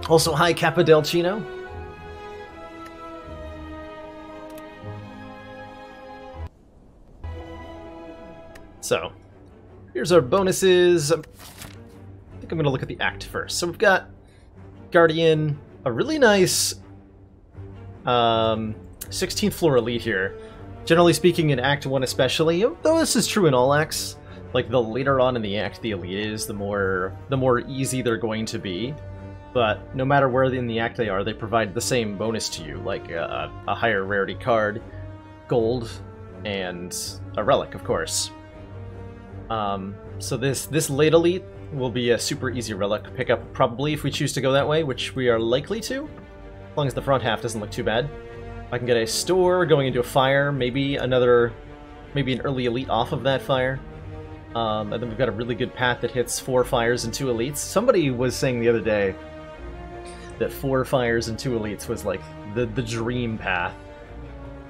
Also, hi Kappa Del Chino. So, here's our bonuses. I think I'm going to look at the act first. So we've got Guardian, a really nice 16th floor elite here. Generally speaking, in Act 1 especially, though this is true in all acts, like the later on in the act the elite is, the more easy they're going to be. But no matter where in the act they are, they provide the same bonus to you, like a higher rarity card, gold, and a relic, of course. So this late elite will be a super easy relic pickup, probably, if we choose to go that way, which we are likely to, as long as the front half doesn't look too bad. I can get a store going into a fire, maybe an early elite off of that fire. And then we've got a really good path that hits 4 fires and 2 elites. Somebody was saying the other day that 4 fires and 2 elites was like the dream path,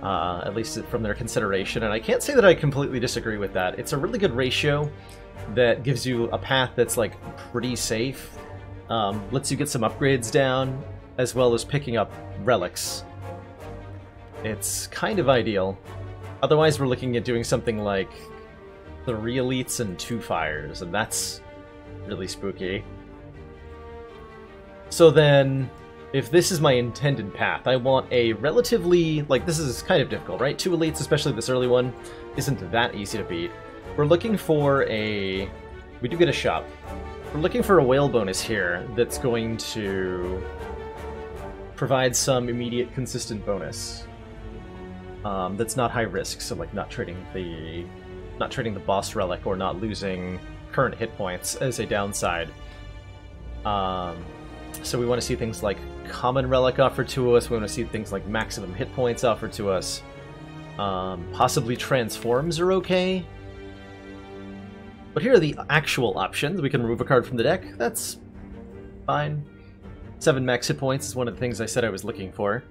at least from their consideration, and I can't say that I completely disagree with that. It's a really good ratio that gives you a path that's like pretty safe, lets you get some upgrades down, as well as picking up relics. It's kind of ideal. Otherwise we're looking at doing something like 3 elites and 2 fires, and that's really spooky. So then, if this is my intended path, I want a relatively, like, this is kind of difficult, right? 2 elites, especially this early one, isn't that easy to beat. We're looking for we do get a shop. We're looking for a whale bonus here that's going to provide some immediate consistent bonus. That's not high risk, so like not trading the boss relic or not losing current hit points as a downside. So we want to see things like common relic offered to us, we want to see things like maximum hit points offered to us. Possibly transforms are okay. But here are the actual options. We can remove a card from the deck, that's fine. 7 max hit points is one of the things I said I was looking for.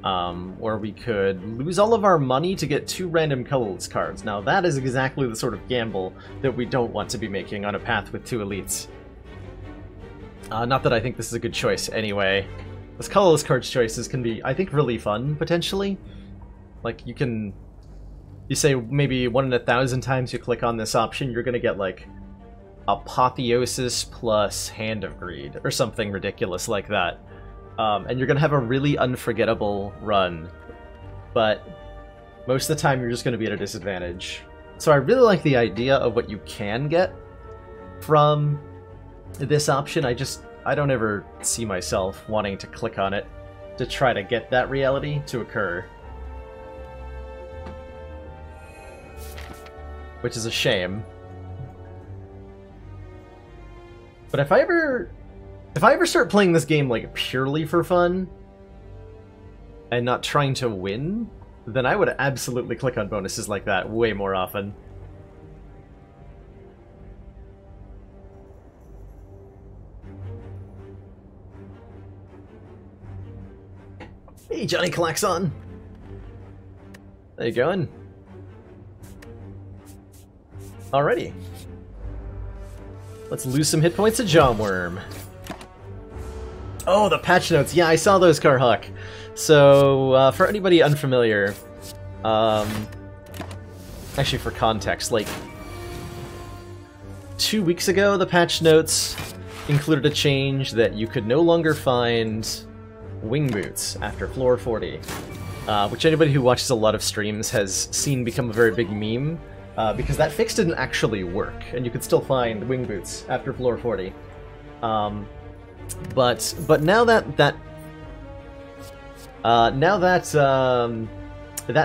Or we could lose all of our money to get 2 random colorless cards. Now that is exactly the sort of gamble that we don't want to be making on a path with 2 elites. Not that I think this is a good choice anyway. Those colorless cards choices can be, I think, really fun, potentially. Like, you say maybe 1 in 1,000 times you click on this option, you're gonna get, like, Apotheosis plus Hand of Greed, or something ridiculous like that. And you're gonna have a really unforgettable run. But most of the time you're just gonna be at a disadvantage. So I really like the idea of what you can get from this option. I don't ever see myself wanting to click on it to try to get that reality to occur. Which is a shame. But if I ever start playing this game like purely for fun and not trying to win, then I would absolutely click on bonuses like that way more often. Hey, Johnny Klaxon! How you going? Alrighty. Let's lose some hit points to Jawworm. Oh, the patch notes! Yeah, I saw those, Carhawk. So, for anybody unfamiliar, actually for context, like 2 weeks ago, the patch notes included a change that you could no longer find wing boots after floor 40, which anybody who watches a lot of streams has seen become a very big meme, because that fix didn't actually work, and you could still find wing boots after floor 40. But now that that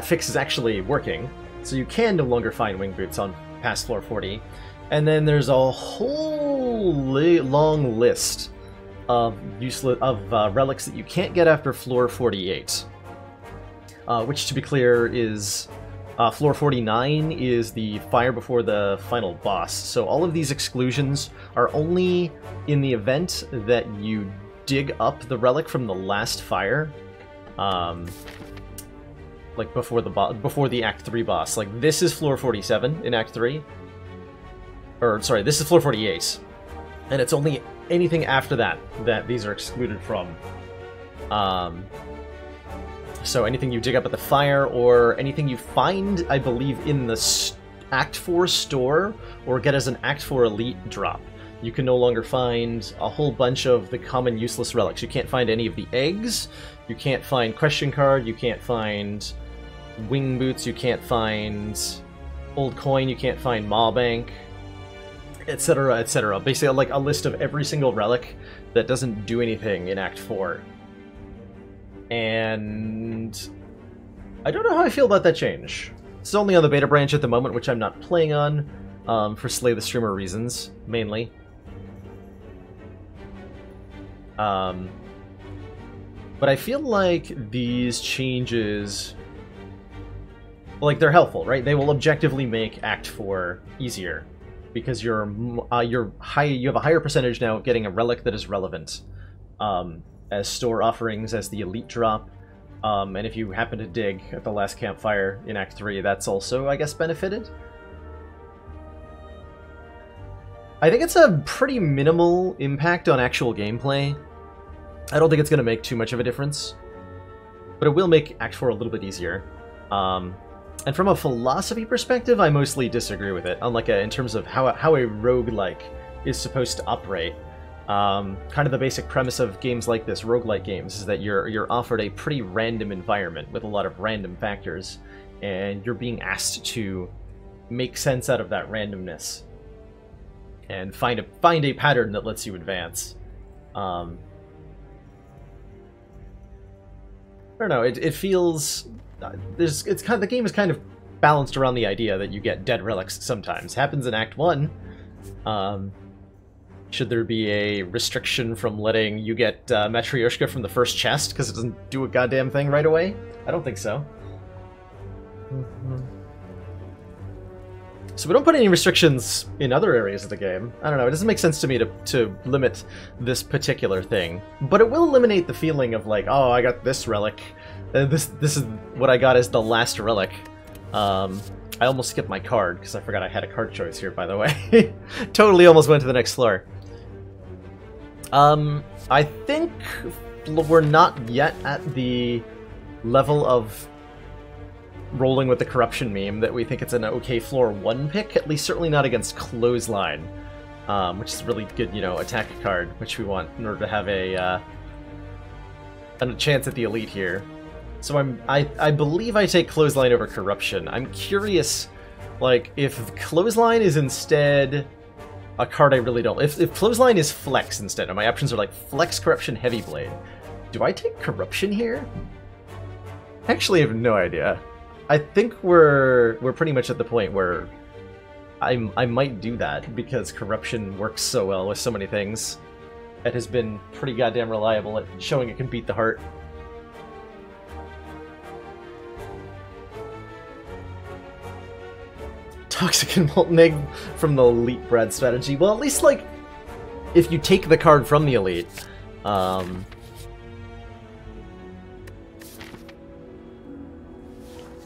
fix is actually working, so you can no longer find wing boots on past floor 40, and then there's a whole long list of relics that you can't get after floor 48, which, to be clear, is floor 49 is the fire before the final boss. So all of these exclusions are only in the event that you dig up the relic from the last fire, like before the Act 3 boss. Like, this is floor 47 in Act 3, or sorry, this is floor 48, and it's only anything after that these are excluded from. So anything you dig up at the fire, or anything you find, I believe, in the Act 4 store, or get as an Act 4 Elite drop. You can no longer find a whole bunch of the common useless relics. You can't find any of the eggs, you can't find Question Card, you can't find Wing Boots, you can't find Old Coin, you can't find Maw Bank, etc., etc. Basically, like a list of every single relic that doesn't do anything in Act 4. And I don't know how I feel about that change. It's only on the beta branch at the moment, which I'm not playing on, for Slay the Streamer reasons, mainly. But I feel like these changes, like, they're helpful, right? They will objectively make Act 4 easier, because you have a higher percentage now of getting a relic that is relevant, as store offerings, as the Elite drop, and if you happen to dig at the last campfire in Act 3, that's also, I guess, benefited. I think it's a pretty minimal impact on actual gameplay. I don't think it's going to make too much of a difference, but it will make Act 4 a little bit easier. And from a philosophy perspective, I mostly disagree with it, in terms of how a roguelike is supposed to operate. Kind of the basic premise of games like this, roguelike games, is that you're offered a pretty random environment with a lot of random factors, and you're being asked to make sense out of that randomness and find a pattern that lets you advance. I don't know. It feels the game is kind of balanced around the idea that you get dead relics sometimes. Happens in Act 1. Should there be a restriction from letting you get Matryoshka from the first chest because it doesn't do a goddamn thing right away? I don't think so. So we don't put any restrictions in other areas of the game. I don't know, it doesn't make sense to me to limit this particular thing. But it will eliminate the feeling of like, oh, I got this relic. This is what I got as the last relic. I almost skipped my card because I forgot I had a card choice here, by the way. Totally almost went to the next floor. I think we're not yet at the level of rolling with the corruption meme that we think it's an okay floor 1 pick, at least certainly not against Clothesline, which is a really good, attack card, which we want in order to have a chance at the Elite here. So I believe I take Clothesline over Corruption. I'm curious, like, if Clothesline is instead a card I really don't... If Clothesline is Flex instead, and my options are like Flex, Corruption, Heavy Blade, do I take Corruption here? I actually have no idea. I think we're pretty much at the point where I might do that, because Corruption works so well with so many things. It has been pretty goddamn reliable at showing it can beat the heart. Toxic and Molten Egg from the Elite Brad strategy. Well, at least, like, if you take the card from the Elite,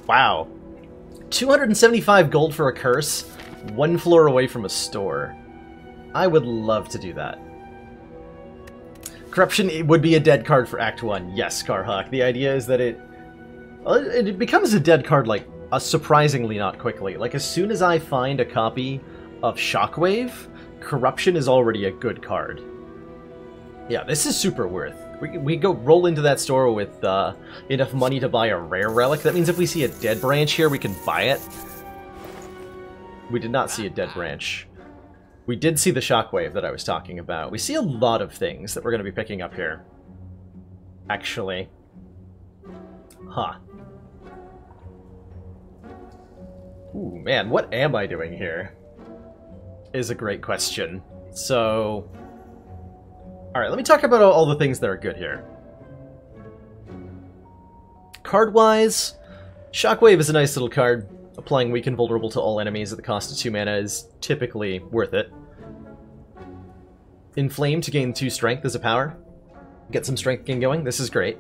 wow. 275 gold for a curse, 1 floor away from a store. I would love to do that. Corruption would be a dead card for Act 1. Yes, Carhawk. The idea is that it becomes a dead card, like, surprisingly not quickly. Like, as soon as I find a copy of Shockwave, Corruption is already a good card. Yeah, this is super worth. We go roll into that store with enough money to buy a rare relic. That means if we see a dead branch here, we can buy it. We did not see a dead branch. We did see the Shockwave that I was talking about. We see a lot of things that we're going to be picking up here. Actually. Huh. Ooh, man, what am I doing here? Is a great question. So... Alright, let me talk about all the things that are good here. Card-wise, Shockwave is a nice little card. Applying Weak and Vulnerable to all enemies at the cost of 2 mana is typically worth it. Inflame to gain 2 strength as a power. Get some strength gain going, this is great.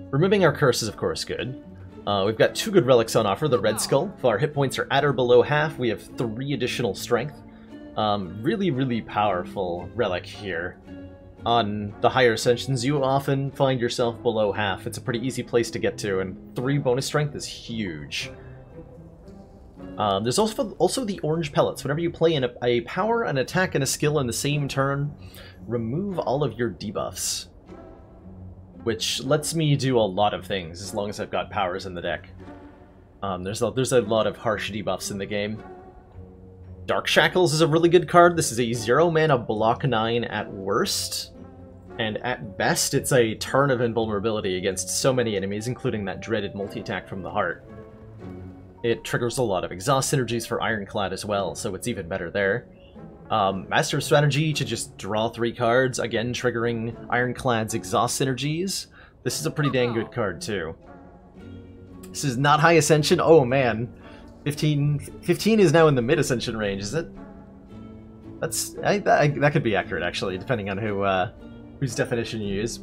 Removing our curse is of course good. We've got 2 good relics on offer. The Red Skull. If our hit points are at or below half, we have 3 additional strength. Really, really powerful relic here. on the higher ascensions, you often find yourself below half. It's a pretty easy place to get to, and 3 bonus strength is huge. There's also the orange pellets. Whenever you play in a power, an attack, and a skill in the same turn, remove all of your debuffs. Which lets me do a lot of things, as long as I've got powers in the deck. There's a lot of harsh debuffs in the game. Dark Shackles is a really good card. This is a 0-mana block 9 at worst. And at best, it's a turn of invulnerability against so many enemies, including that dreaded multi-attack from the heart. It triggers a lot of exhaust synergies for Ironclad as well, so it's even better there. Master of Strategy to just draw 3 cards, again triggering Ironclad's exhaust synergies. This is a pretty dang good card too. This is not high ascension. Oh man, 15 is now in the mid ascension range, is it? That could be accurate actually, depending on whose definition you use.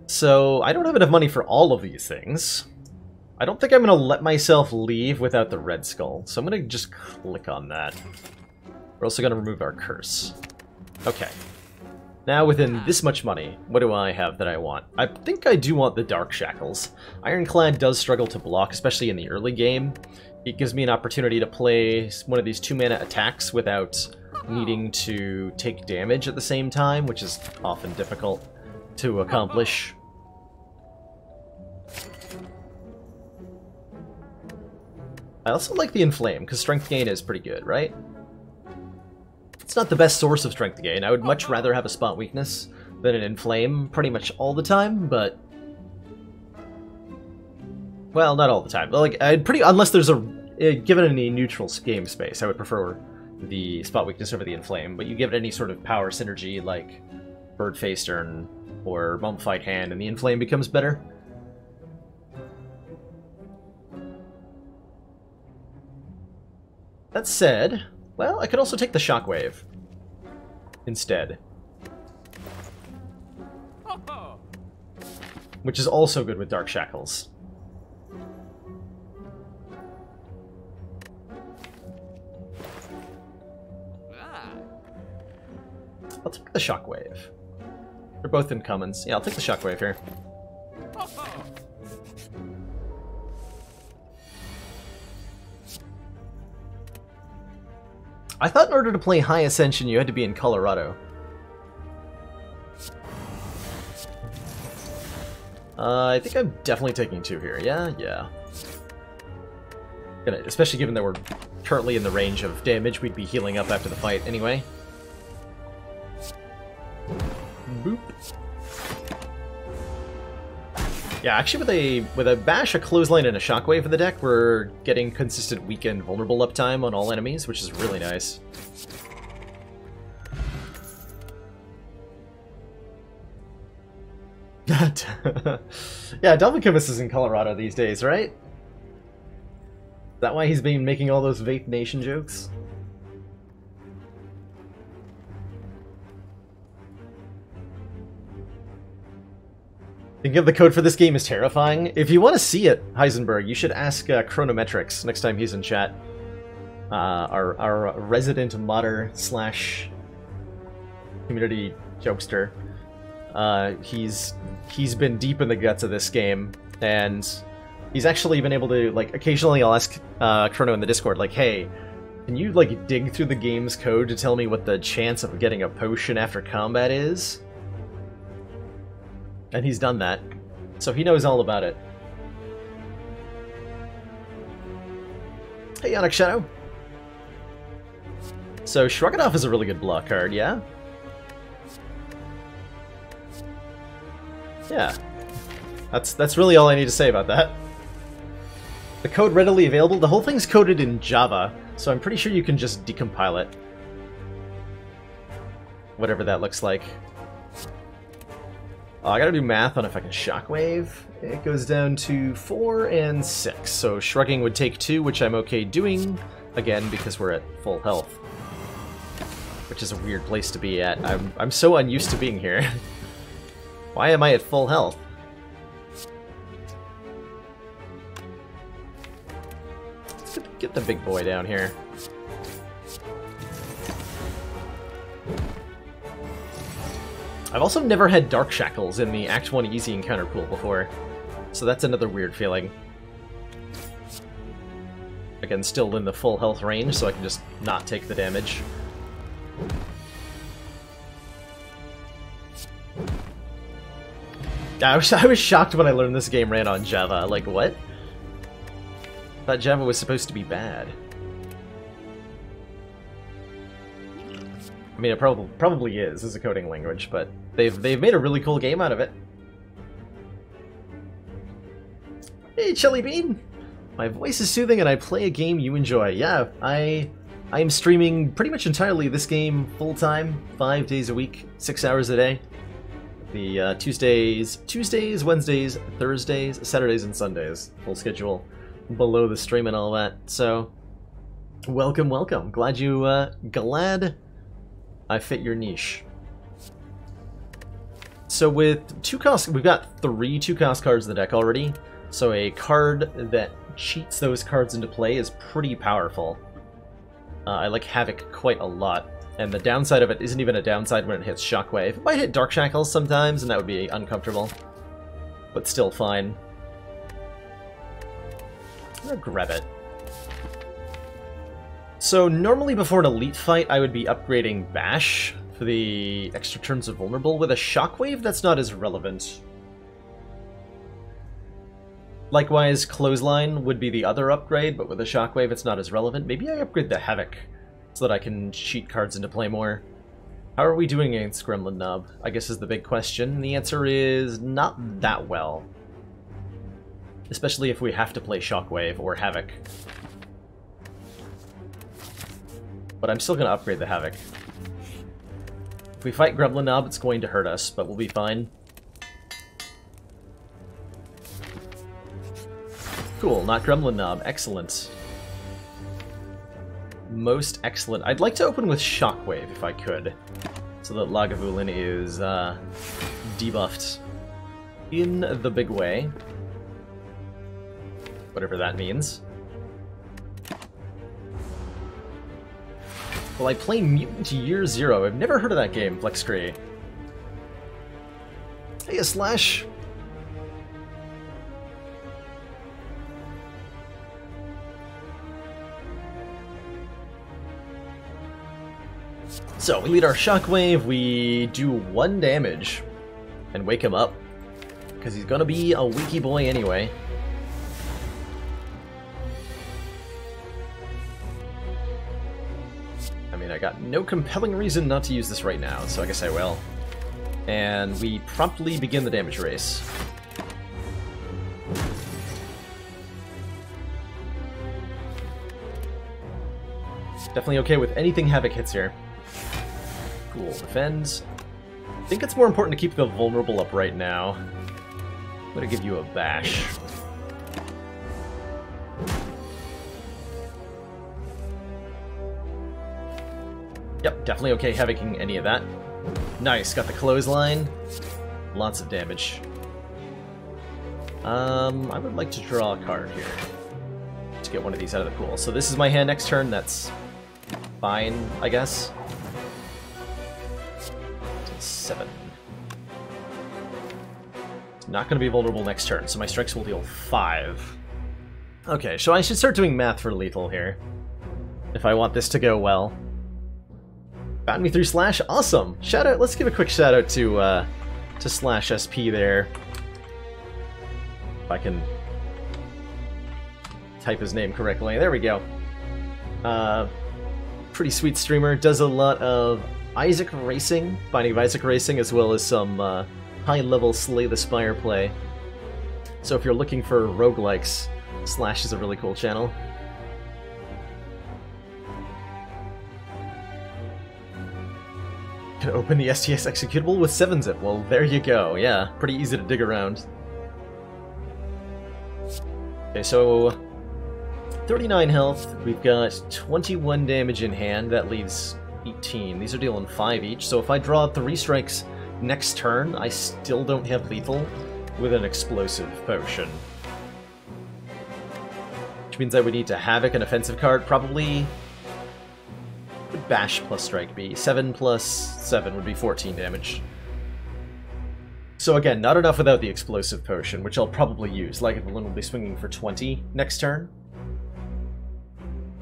So, I don't have enough money for all of these things. I don't think I'm going to let myself leave without the Red Skull, so I'm going to just click on that. We're also going to remove our curse. Okay. Now, within this much money, what do I have that I want? I think I do want the Dark Shackles. Ironclad does struggle to block, especially in the early game. It gives me an opportunity to play one of these 2-mana attacks without needing to take damage at the same time, which is often difficult to accomplish. I also like the Inflame, because strength gain is pretty good, right? It's not the best source of strength gain. I would much rather have a spot weakness than an Inflame pretty much all the time, but... well, not all the time. Like, unless there's given any neutral game space, I would prefer the spot weakness over the Inflame, but you give it any sort of power synergy, like Bird Face Turn or Mummified Hand, and the Inflame becomes better. That said, well, I could also take the Shockwave instead. Which is also good with Dark Shackles. I'll take the Shockwave. They're both in commons. Yeah, I'll take the Shockwave here. I thought in order to play High Ascension you had to be in Colorado. I think I'm definitely taking 2 here. Yeah. Especially given that we're currently in the range of damage we'd be healing up after the fight anyway. Boop. Yeah, actually with a bash, a clothesline, and a shockwave in the deck, we're getting consistent weakened vulnerable uptime on all enemies, which is really nice. Yeah, Delvin Camus is in Colorado these days, right? Is that why he's been making all those Vape Nation jokes? Thinking of the code for this game is terrifying. If you want to see it, Heisenberg, you should ask Chronometrics next time he's in chat. Our resident modder slash community jokester. He's been deep in the guts of this game, and he's actually been able to, like, occasionally I'll ask Chrono in the Discord, like, hey, can you, like, dig through the game's code to tell me what the chance of getting a potion after combat is? And he's done that, so he knows all about it. Hey, Yannick Shadow. So, Shrug It Off is a really good block card, yeah? Yeah. That's really all I need to say about that. The code readily available. The whole thing's coded in Java, so I'm pretty sure you can just decompile it. Whatever that looks like. Oh, I gotta do math on if I can shockwave. It goes down to 4 and 6, so shrugging would take 2, which I'm okay doing, again, because we're at full health. Which is a weird place to be at. I'm so unused to being here. Why am I at full health? Get the big boy down here. I've also never had Dark Shackles in the Act 1 Easy encounter pool before, so that's another weird feeling. Again, still in the full health range, so I can just not take the damage. I was shocked when I learned this game ran on Java. Like, what? I thought Java was supposed to be bad. I mean, it probably is as a coding language, but they've made a really cool game out of it. Hey, Chili Bean! My voice is soothing and I play a game you enjoy. Yeah, I am streaming pretty much entirely this game full-time, 5 days a week, 6 hours a day. The Tuesdays, Wednesdays, Thursdays, Saturdays, and Sundays. Full schedule below the stream and all that. So, welcome, welcome. Glad I fit your niche. So with 2 cost, we've got 3 2-cost cards in the deck already. So a card that cheats those cards into play is pretty powerful. I like Havoc quite a lot. And the downside of it isn't even a downside when it hits Shockwave. It might hit Dark Shackles sometimes, and that would be uncomfortable. But still fine. I'm gonna grab it. So normally before an Elite fight, I would be upgrading Bash for the extra turns of Vulnerable. With a Shockwave, that's not as relevant. Likewise, Clothesline would be the other upgrade, but with a Shockwave, it's not as relevant. Maybe I upgrade the Havoc, so that I can cheat cards into play more. How are we doing against Gremlin Knob? I guess is the big question. The answer is not that well. Especially if we have to play Shockwave or Havoc. But I'm still going to upgrade the Havoc. If we fight Gremlin Knob, it's going to hurt us, but we'll be fine. Cool, not Gremlin Knob. Excellent. Most excellent. I'd like to open with Shockwave if I could, so that Lagavulin is debuffed in the big way. Whatever that means. Well, I play Mutant Year Zero. I've never heard of that game, Flexcree. Hey, Slash. So, we lead our Shockwave, we do 1 damage, and wake him up, because he's gonna be a weaky boy anyway. I mean, I got no compelling reason not to use this right now, so I guess I will. And we promptly begin the damage race. Definitely okay with anything Havoc hits here. Cool, defends. I think it's more important to keep the vulnerable up right now. I'm gonna give you a bash. Yep, definitely okay Havocing any of that. Nice, got the clothesline. Lots of damage. I would like to draw a card here to get one of these out of the pool. So this is my hand next turn, that's fine, I guess. 7. It's not going to be vulnerable next turn, so my strikes will deal 5. Okay, so I should start doing math for lethal here, if I want this to go well. Found me through Slash, awesome! Shout out, let's give a quick shout out to Slash SP there. If I can type his name correctly. There we go. Pretty sweet streamer, does a lot of Isaac Racing, Binding of Isaac Racing, as well as some high-level Slay the Spire play. So if you're looking for roguelikes, Slash is a really cool channel. Can open the STS executable with 7-zip. Well, there you go. Yeah, pretty easy to dig around. Okay, so 39 health. We've got 21 damage in hand. That leaves 18. These are dealing 5 each, so if I draw 3 strikes next turn, I still don't have lethal with an explosive potion. which means I would need to Havoc an offensive card, probably. What would Bash plus Strike be? 7 plus 7 would be 14 damage. So again, not enough without the Explosive Potion, which I'll probably use. Lycanthrope will be swinging for 20 next turn.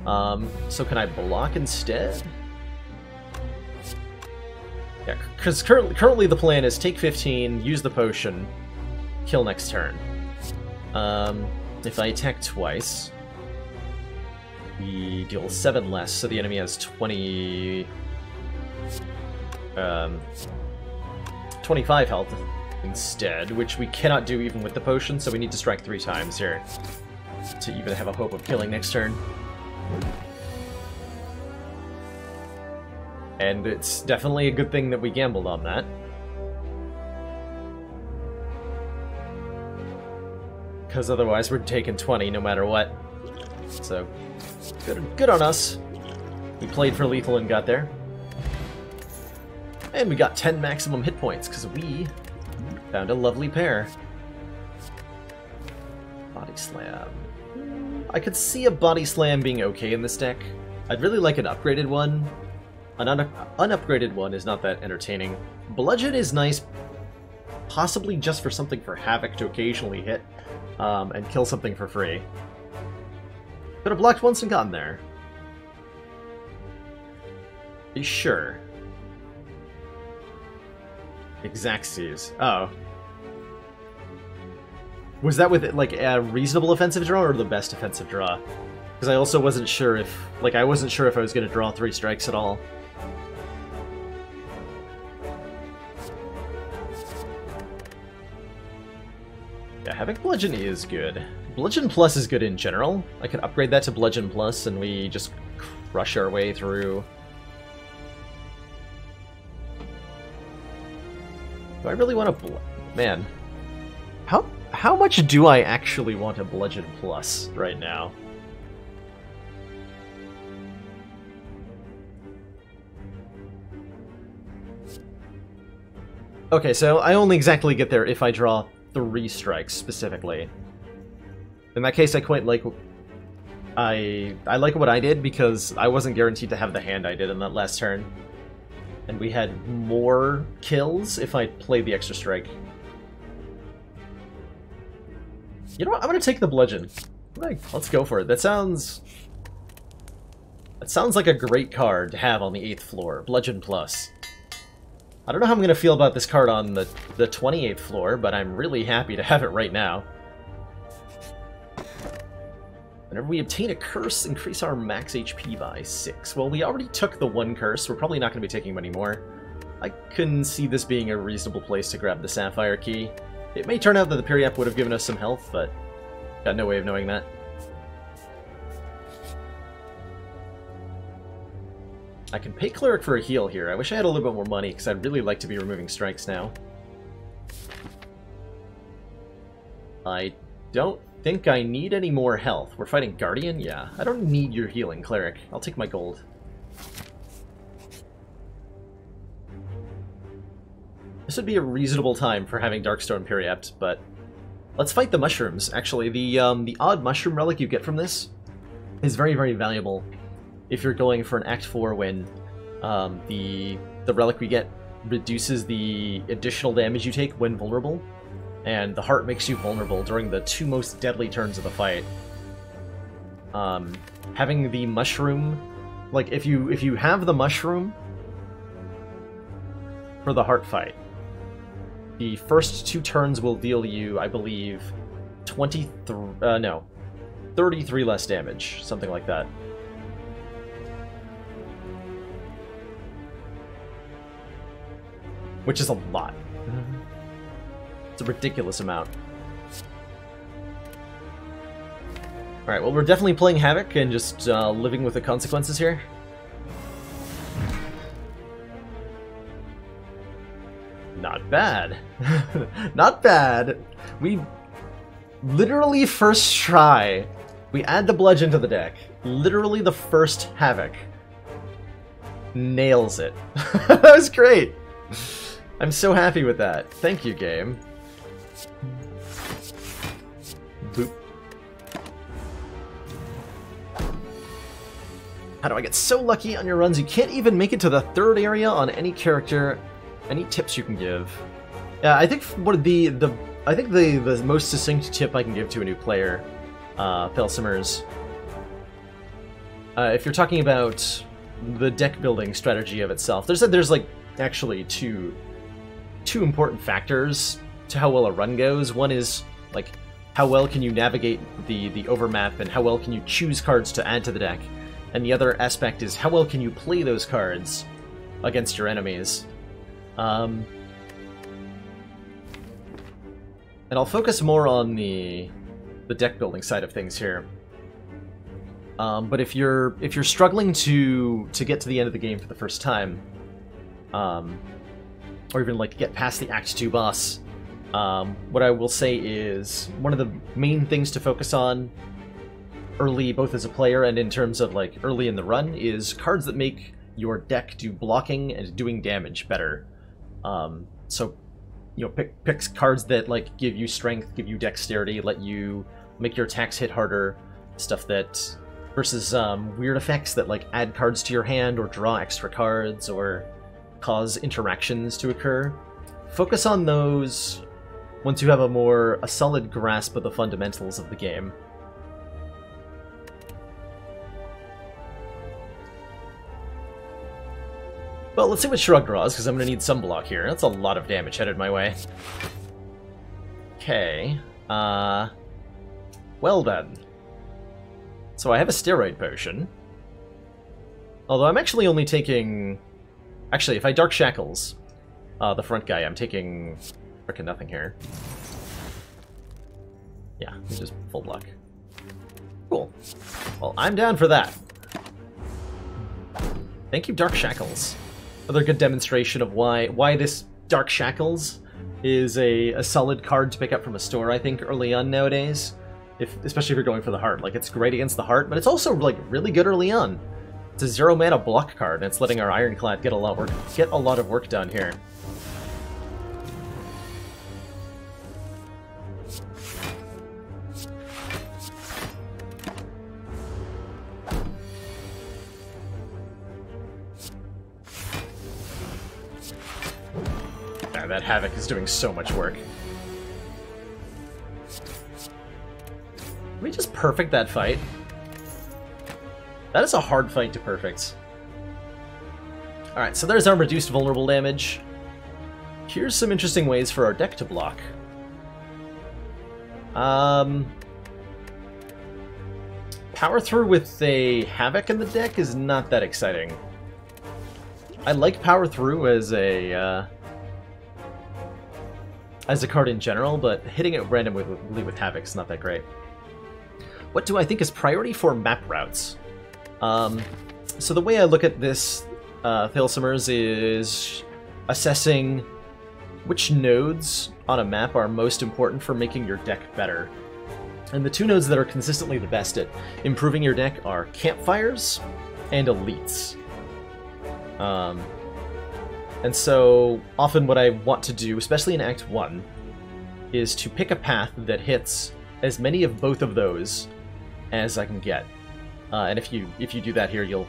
So can I block instead? Yeah, because currently the plan is take 15, use the potion, kill next turn. If I attack twice, we deal 7 less, so the enemy has 25 health instead, which we cannot do even with the potion, so we need to strike 3 times here to even have a hope of killing next turn. And it's definitely a good thing that we gambled on that. Because otherwise we're taking 20 no matter what. So, good on us. We played for lethal and got there. And we got 10 maximum hit points, because we found a lovely pair. Body Slam. I could see a Body Slam being okay in this deck. I'd really like an upgraded one. An unupgraded one is not that entertaining. Bludgeon is nice, possibly just for something for Havoc to occasionally hit, and kill something for free. Could have blocked once and gotten there. Are you sure? Exacxies. Oh. Was that with, like, a reasonable offensive draw or the best offensive draw? Because I also wasn't sure if... Like, I wasn't sure if I was going to draw 3 strikes at all. Yeah, having Bludgeon is good. Bludgeon Plus is good in general. I could upgrade that to Bludgeon Plus and we just crush our way through. Do I really want to... Man. How much do I actually want a Bludgeon Plus right now? Okay, so I only exactly get there if I draw 3 strikes, specifically. In that case, I quite like... I like what I did, because I wasn't guaranteed to have the hand I did in that last turn. And we had more kills if I played the extra strike. You know what? I'm gonna take the Bludgeon. Let's go for it. That sounds like a great card to have on the 8th floor. Bludgeon Plus. I don't know how I'm going to feel about this card on the 28th floor, but I'm really happy to have it right now. Whenever we obtain a curse, increase our max HP by 6. Well, we already took the 1 curse. We're probably not going to be taking many more. I can see this being a reasonable place to grab the Sapphire Key. It may turn out that the Periap would have given us some health, but got no way of knowing that. I can pay Cleric for a heal here. I wish I had a little bit more money, because I'd really like to be removing strikes now. I don't think I need any more health. We're fighting Guardian? Yeah. I don't need your healing, Cleric. I'll take my gold. This would be a reasonable time for having Darkstone Periapt, but let's fight the mushrooms. Actually, the odd mushroom relic you get from this is very, very valuable if you're going for an Act 4 when the relic we get reduces the additional damage you take when vulnerable, and the heart makes you vulnerable during the 2 most deadly turns of the fight. Having the mushroom, like if you have the mushroom for the heart fight, the first 2 turns will deal you, I believe, 33 less damage, something like that. Which is a lot. It's a ridiculous amount. Alright, well, we're definitely playing Havoc and just living with the consequences here. Not bad. Not bad. We literally first try. We add the Bludgeon to the deck. Literally the first Havoc. Nails it. That was great. I'm so happy with that. Thank you, game. Boop. How do I get so lucky on your runs? You can't even make it to the third area on any character. Any tips you can give? Yeah, I think one of the most succinct tip I can give to a new player, Felsimers, if you're talking about the deck building strategy of itself, there's like actually two important factors to how well a run goes. One is like how well can you navigate the overmap and how well can you choose cards to add to the deck, and the other aspect is how well can you play those cards against your enemies. And I'll focus more on the deck building side of things here. But if you're struggling to get to the end of the game for the first time, or even like get past the Act 2 boss, what I will say is one of the main things to focus on early, both as a player and in terms of like early in the run, is cards that make your deck do blocking and doing damage better. So, you know, pick cards that like give you strength, give you dexterity, let you make your attacks hit harder, stuff that versus weird effects that like add cards to your hand or draw extra cards or cause interactions to occur. Focus on those once you have a solid grasp of the fundamentals of the game. Well, let's see what Shrug draws, because I'm going to need some block here. That's a lot of damage headed my way. Okay. Well then. So I have a steroid potion. Although I'm actually only taking... Actually, if I Dark Shackles the front guy, I'm taking frickin' nothing here. Yeah, just full block. Cool. Well, I'm down for that. Thank you, Dark Shackles. Another good demonstration of why this Dark Shackles is a solid card to pick up from a store, I think, early on nowadays. Especially if you're going for the heart. Like, it's great against the heart, but it's also, like, really good early on. It's a 0-mana block card, and it's letting our Ironclad get a lot of work done here. That Havoc is doing so much work. Let me just perfect that fight. That is a hard fight to perfect. Alright, so there's our reduced vulnerable damage. Here's some interesting ways for our deck to block. Power through with a Havoc in the deck is not that exciting. I like power through as a card in general, but hitting it randomly with Havoc is not that great. What do I think is priority for map routes? So the way I look at this, Thalesomers, is assessing which nodes on a map are most important for making your deck better. And the two nodes that are consistently the best at improving your deck are campfires and elites. And so, often what I want to do, especially in Act 1, is to pick a path that hits as many of both of those as I can get. And if you do that here,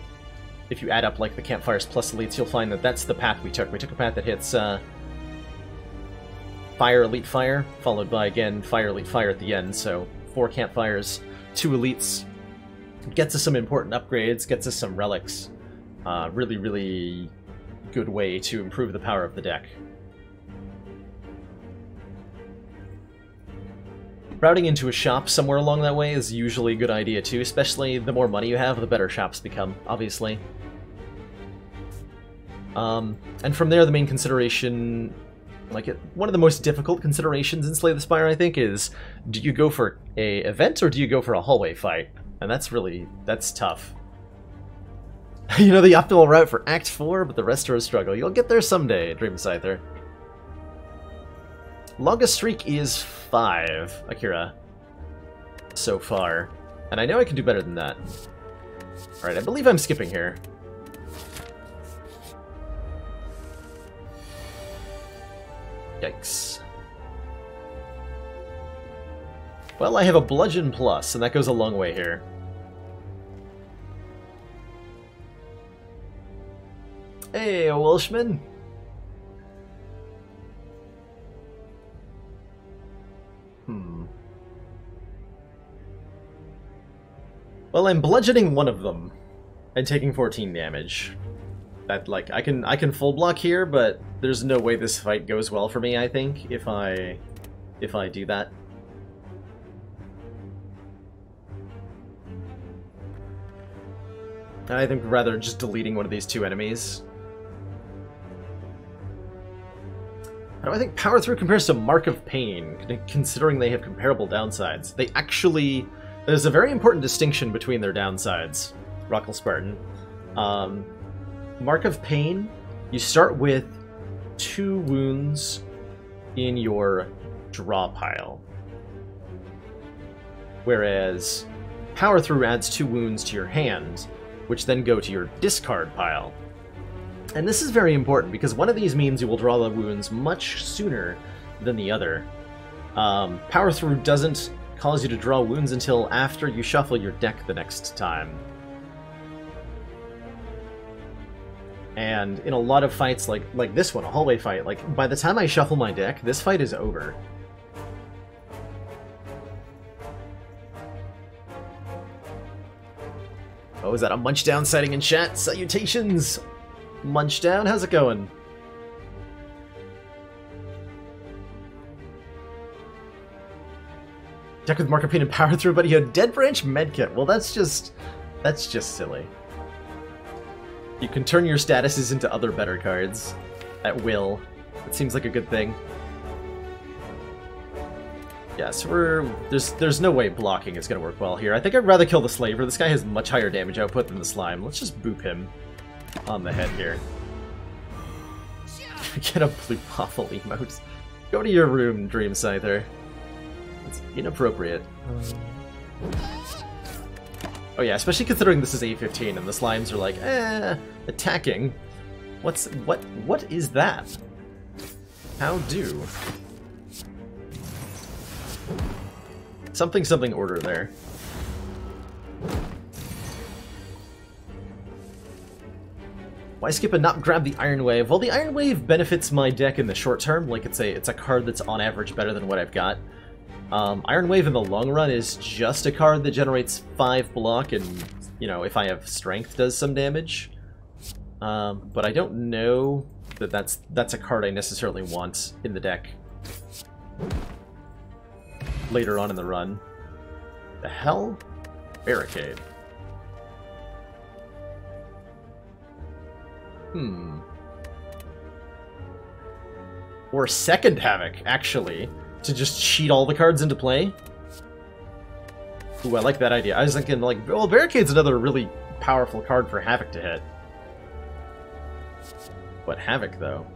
if you add up like the campfires plus elites, you'll find that that's the path we took. We took a path that hits Fire, Elite, Fire, followed by, again, Fire, Elite, Fire at the end, so 4 campfires, 2 elites. Gets us some important upgrades, gets us some relics. Really, really good way to improve the power of the deck. Routing into a shop somewhere along that way is usually a good idea too, especially the more money you have, the better shops become, obviously. And from there, the main consideration, one of the most difficult considerations in Slay the Spire, I think, is do you go for a event or do you go for a hallway fight? And that's tough. You know the optimal route for Act 4, but the rest are a struggle. You'll get there someday, Dream Scyther. Longest streak is 5, Akira, so far. And I know I can do better than that. Alright, I believe I'm skipping here. Yikes. Well, I have a Bludgeon Plus, and that goes a long way here. Hey, a Welshman. Well, I'm bludgeoning one of them and taking 14 damage. That, like, I can full block here, but there's no way this fight goes well for me, I think, if I do that. I think rather just deleting one of these two enemies. How do I think Power Through compares to Mark of Pain, considering they have comparable downsides? They actually... There's a very important distinction between their downsides, Rockle Spartan. Mark of Pain, you start with 2 wounds in your draw pile. Whereas Power Through adds 2 wounds to your hand, which then go to your discard pile. And this is very important, because one of these means you will draw the wounds much sooner than the other. Power Through doesn't cause you to draw wounds until after you shuffle your deck the next time. And in a lot of fights like this one, a hallway fight, like by the time I shuffle my deck, this fight is over. Oh, is that a Munchdown sighting in chat? Salutations! Munchdown, how's it going? Deck with Mark of Pain and Power Through, but he had Dead Branch Medkit. Well, that's just silly. You can turn your statuses into other better cards at will. It seems like a good thing. Yeah, so there's no way blocking is gonna work well here. I think I'd rather kill the Slaver. This guy has much higher damage output than the Slime. Let's just boop him on the head here. Get a blue waffle emote. Go to your room, Dream Scyther. It's inappropriate. Oh yeah, especially considering this is A15 and the slimes are like, attacking. What is that? How do? Something order there. Why skip and not grab the Iron Wave? Well, the Iron Wave benefits my deck in the short term. Like it's a card that's on average better than what I've got. Iron Wave in the long run is just a card that generates 5 block and, you know, if I have strength, does some damage. But I don't know that that's a card I necessarily want in the deck later on in the run. The hell? Barricade. Or Second Havoc, actually, to just cheat all the cards into play. Ooh, I like that idea. I was thinking, like, well, Barricade's another really powerful card for Havoc to hit. What Havoc, though?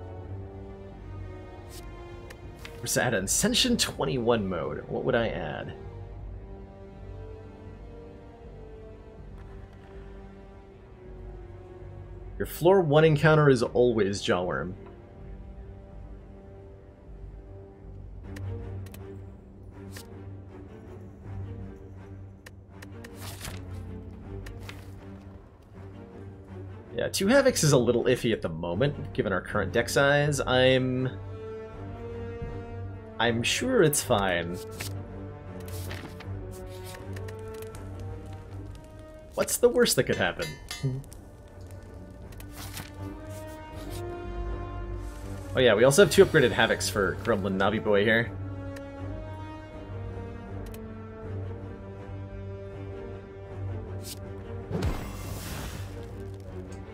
Where's that? Ascension 21 mode. What would I add? Your floor 1 encounter is always Jawworm. Yeah, 2 Havocs is a little iffy at the moment, given our current deck size. I'm sure it's fine. What's the worst that could happen? Oh yeah, we also have 2 upgraded Havocs for Grumblin' Navi Boy here.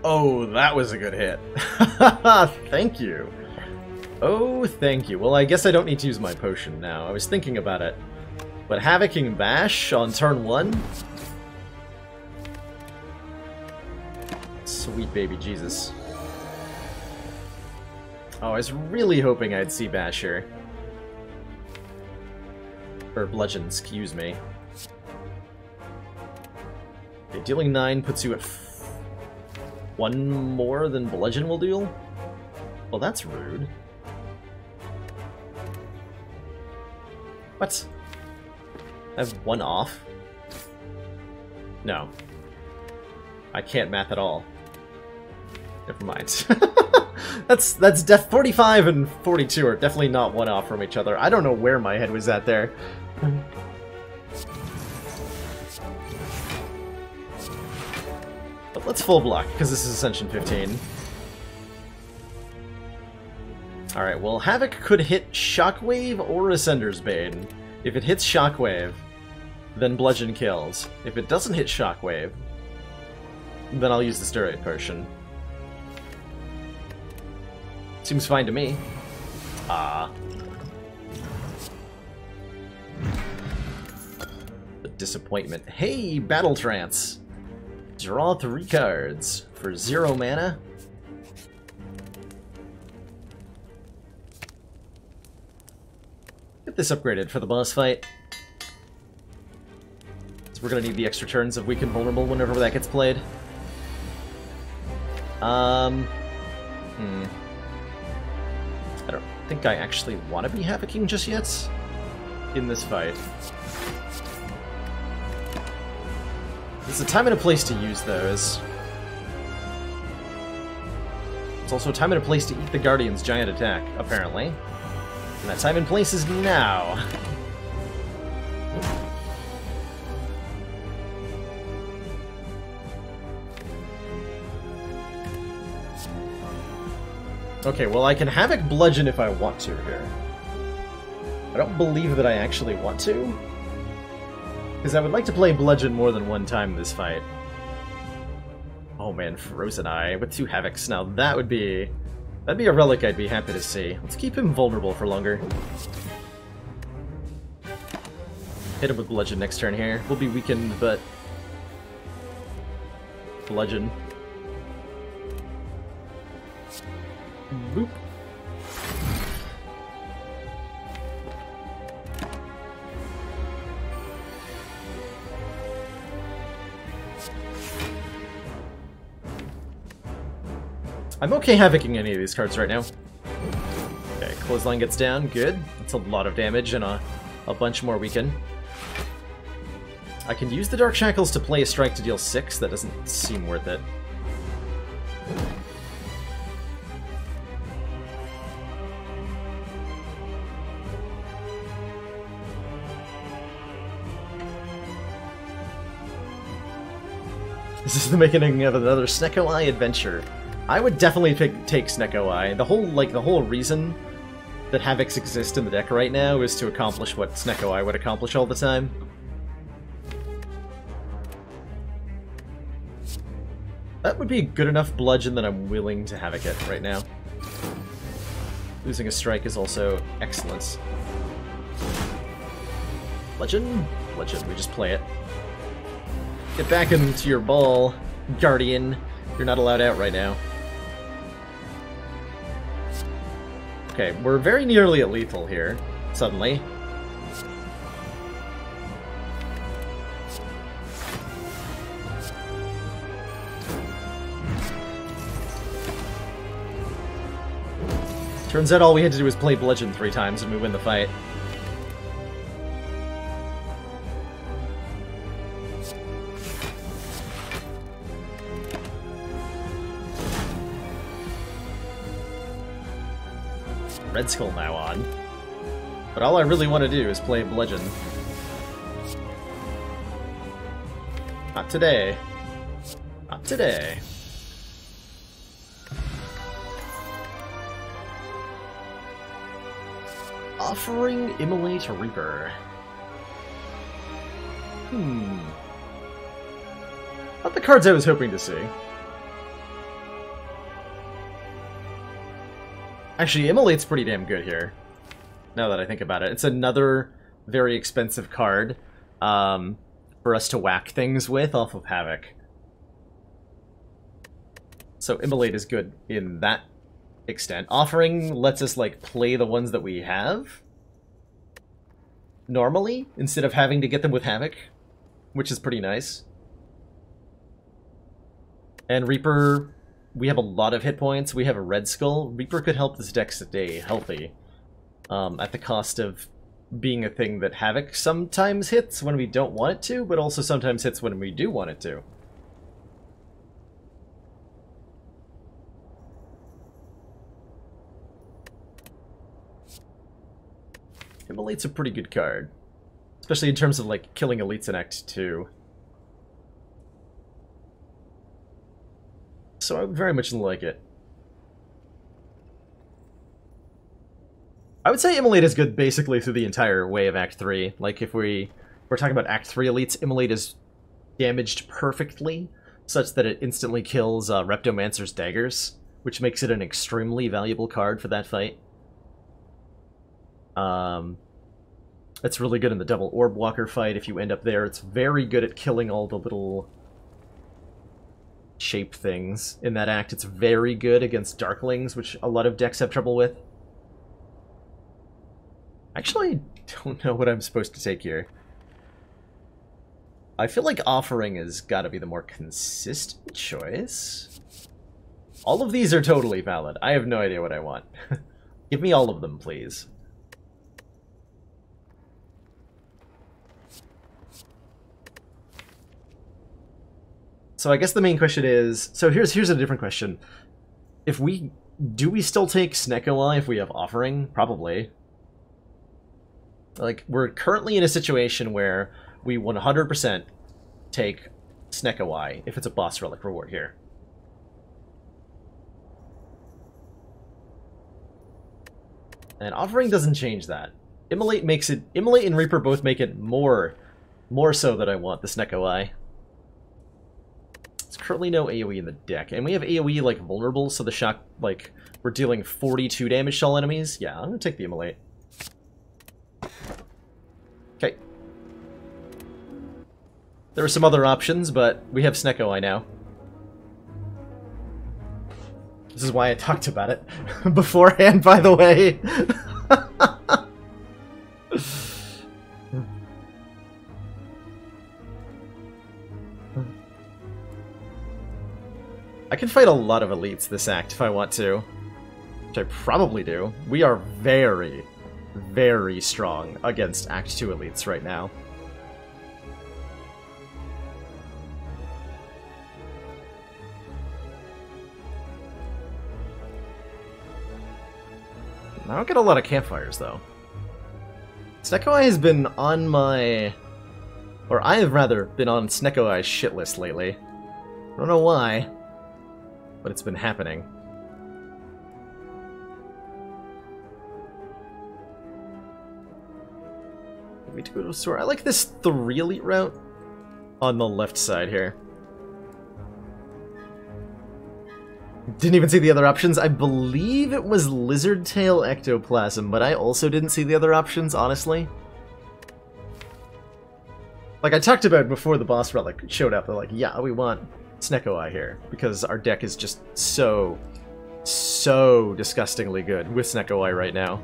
Oh, that was a good hit. Thank you. Oh, thank you. Well, I guess I don't need to use my potion now. I was thinking about it. But Havocing Bash on turn 1? Sweet baby Jesus. Oh, I was really hoping I'd see Basher. Or Bludgeon, excuse me. Okay, dealing 9 puts you at 1 more than Bludgeon will deal? Well, that's rude. What? I have 1 off? No. I can't math at all. Never mind. that's 45 and 42 are definitely not one off from each other. I don't know where my head was at there. But let's full block, because this is Ascension 15. Alright, well, Havoc could hit Shockwave or Ascender's Bane. If it hits Shockwave, then Bludgeon kills. If it doesn't hit Shockwave, then I'll use the Steroid Potion. Seems fine to me. Ah. The disappointment. Hey, Battle Trance! Draw 3 cards for 0 mana. Get this upgraded for the boss fight. So we're gonna need the extra turns of Weak and Vulnerable whenever that gets played. I don't think I actually want to be Havocing just yet in this fight. There's a time and a place to use those. It's also a time and a place to eat the Guardian's giant attack, apparently. And that time and place is now. Okay, well I can Havoc Bludgeon if I want to here. I don't believe that I actually want to. Because I would like to play Bludgeon more than one time this fight. Oh man, Frozen Eye with 2 Havocs. Now that'd be a relic I'd be happy to see. Let's keep him vulnerable for longer. Hit him with Bludgeon next turn here. We'll be weakened, but... Bludgeon. Boop. I'm okay Havocing any of these cards right now. Okay, Clothesline gets down, good. That's a lot of damage and a bunch more weaken. I can use the Dark Shackles to play a strike to deal 6, that doesn't seem worth it. This is the beginning of another Snecko Eye adventure. I would definitely take Snecko Eye. The whole reason that Havocs exist in the deck right now is to accomplish what Snecko Eye would accomplish all the time. That would be good enough Bludgeon that I'm willing to Havoc it right now. Losing a strike is also excellent. Bludgeon? Bludgeon, we just play it. Get back into your ball, Guardian. You're not allowed out right now. Okay, we're very nearly at lethal here, suddenly. Turns out all we had to do was play Bludgeon 3 times and we win the fight. Red Skull now on. But all I really want to do is play Bludgeon. Not today. Not today. Offering Immolate Reaper. Not the cards I was hoping to see. Actually, Immolate's pretty damn good here, now that I think about it. It's another very expensive card for us to whack things with off of Havoc. So Immolate is good in that extent. Offering lets us, like, play the ones that we have normally, instead of having to get them with Havoc, which is pretty nice. And Reaper... we have a lot of hit points. We have a Red Skull. Reaper could help this deck stay healthy. At the cost of being a thing that Havoc sometimes hits when we don't want it to, but also sometimes hits when we do want it to. Immolate's a pretty good card. Especially in terms of, like, killing elites in Act 2. So I would very much like it. I would say Immolate is good basically through the entire way of Act 3. Like, if we're talking about Act 3 elites, Immolate is damaged perfectly, such that it instantly kills Reptomancer's daggers, which makes it an extremely valuable card for that fight. It's really good in the double Orb Walker fight if you end up there. It's very good at killing all the little shape things in that act. It's very good against Darklings, which a lot of decks have trouble with. Actually, I don't know what I'm supposed to take here. I feel like Offering has got to be the more consistent choice. All of these are totally valid. I have no idea what I want. Give me all of them, please. So I guess the main question is... So here's a different question. Do we still take Snecko if we have Offering? Probably. Like, we're currently in a situation where we 100% take Snecko if it's a boss relic reward here. And Offering doesn't change that. Immolate and Reaper both make it more so that I want the Snecko. There's currently no AoE in the deck, and we have AoE like vulnerable, so the shock, like, we're dealing 42 damage to all enemies. Yeah, I'm gonna take the Immolate. Okay. There are some other options, but we have Snecko now. This is why I talked about it beforehand, by the way. I can fight a lot of elites this act if I want to. Which I probably do. We are very, very strong against Act 2 elites right now. I don't get a lot of campfires, though. Snecko has been on my... Or I have rather been on Snecko shit list lately. I don't know why, but it's been happening. We to go to a store. I like this 3 elite route on the left side here. Didn't even see the other options. I believe it was Lizard Tail Ectoplasm, but I also didn't see the other options, honestly. Like I talked about before the boss relic showed up, they're like, yeah, we want Snecko here, because our deck is just so disgustingly good with Snecko right now.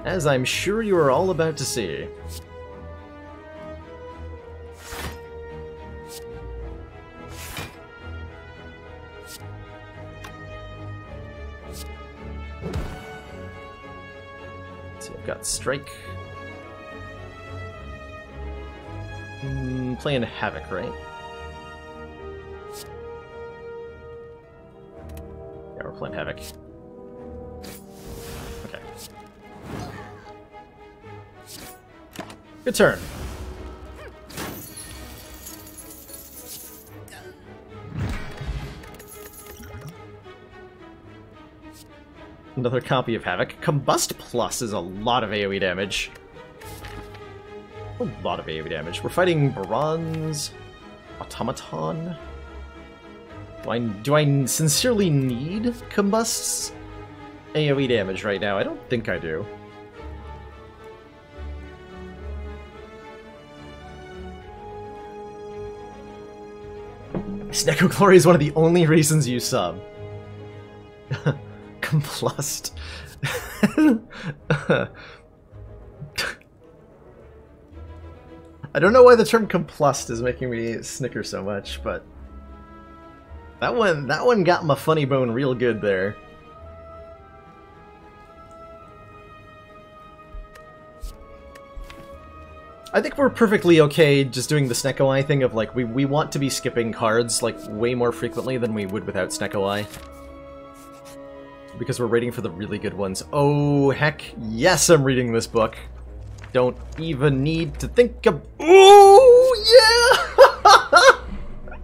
As I'm sure you are all about to see. Got Strike. Playing Havoc, right? Yeah, we're playing Havoc. Okay. Good turn. Another copy of Havoc. Combust Plus is a lot of AoE damage. A lot of AoE damage. We're fighting Bronze Automaton. Do I sincerely need Combust's AoE damage right now? I don't think I do. Snecko Glory is one of the only reasons you sub. Complust. I don't know why the term complust is making me snicker so much, but that one got my funny bone real good there. I think we're perfectly okay just doing the Snecko Eye thing of, like, we want to be skipping cards, like, way more frequently than we would without Snecko Eye. Because we're waiting for the really good ones. Oh, heck yes, I'm reading this book. Don't even need to think of... Oh,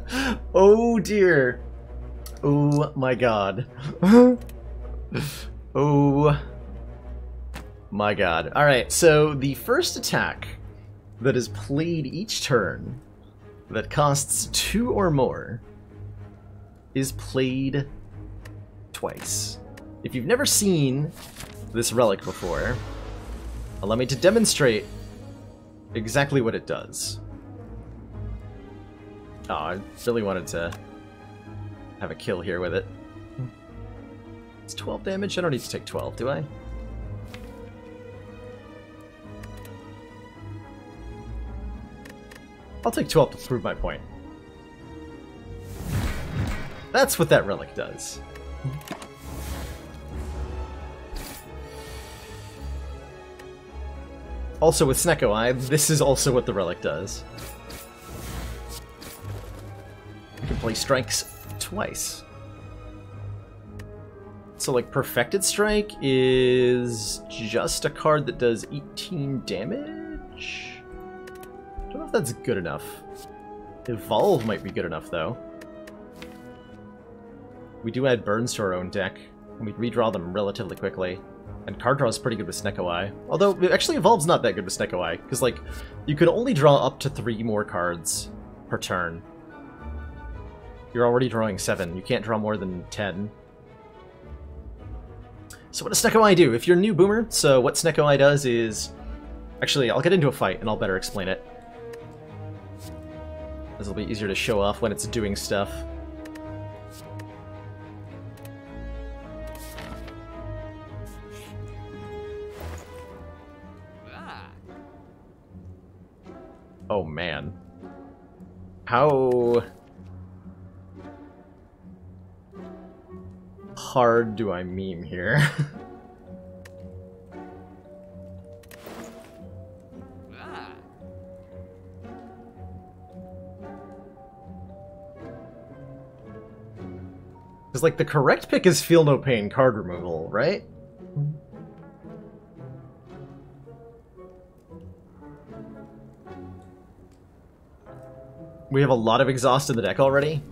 yeah! Oh, dear. Oh, my God. Oh, my God. Alright, so the first attack that is played each turn that costs 2 or more is played twice. If you've never seen this relic before, allow me to demonstrate exactly what it does. Oh, I really wanted to have a kill here with it. It's 12 damage? I don't need to take 12, do I? I'll take 12 to prove my point. That's what that relic does. Also with Snecko Eye, this is also what the relic does. You can play strikes twice. So like Perfected Strike is just a card that does 18 damage? I don't know if that's good enough. Evolve might be good enough though. We do add burns to our own deck, and we redraw them relatively quickly. And card draw is pretty good with Snecko Eye. Although, actually Evolve's not that good with Snecko Eye, because like, you could only draw up to 3 more cards per turn. You're already drawing 7, you can't draw more than 10. So what does Snecko Eye do? If you're a new boomer, so what Snecko Eye does is... Actually, I'll get into a fight and I'll better explain it. This will be easier to show off when it's doing stuff. Oh man. How hard do I meme here? Because, like, the correct pick is Feel No Pain card removal, right? We have a lot of exhaust in the deck already.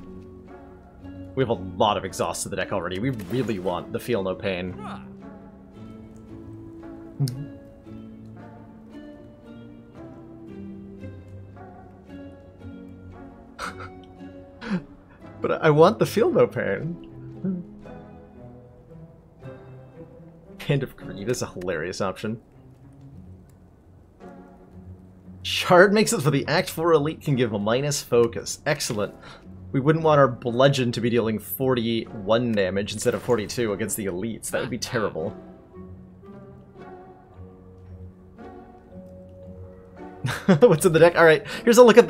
We have a lot of exhaust in the deck already. We really want the Feel No Pain. But I want the Feel No Pain. Hand of Greed is a hilarious option. Shard makes it so the Act 4 Elite can give a minus focus. Excellent. We wouldn't want our Bludgeon to be dealing 41 damage instead of 42 against the Elites. That would be terrible. What's in the deck? Alright, here's a look at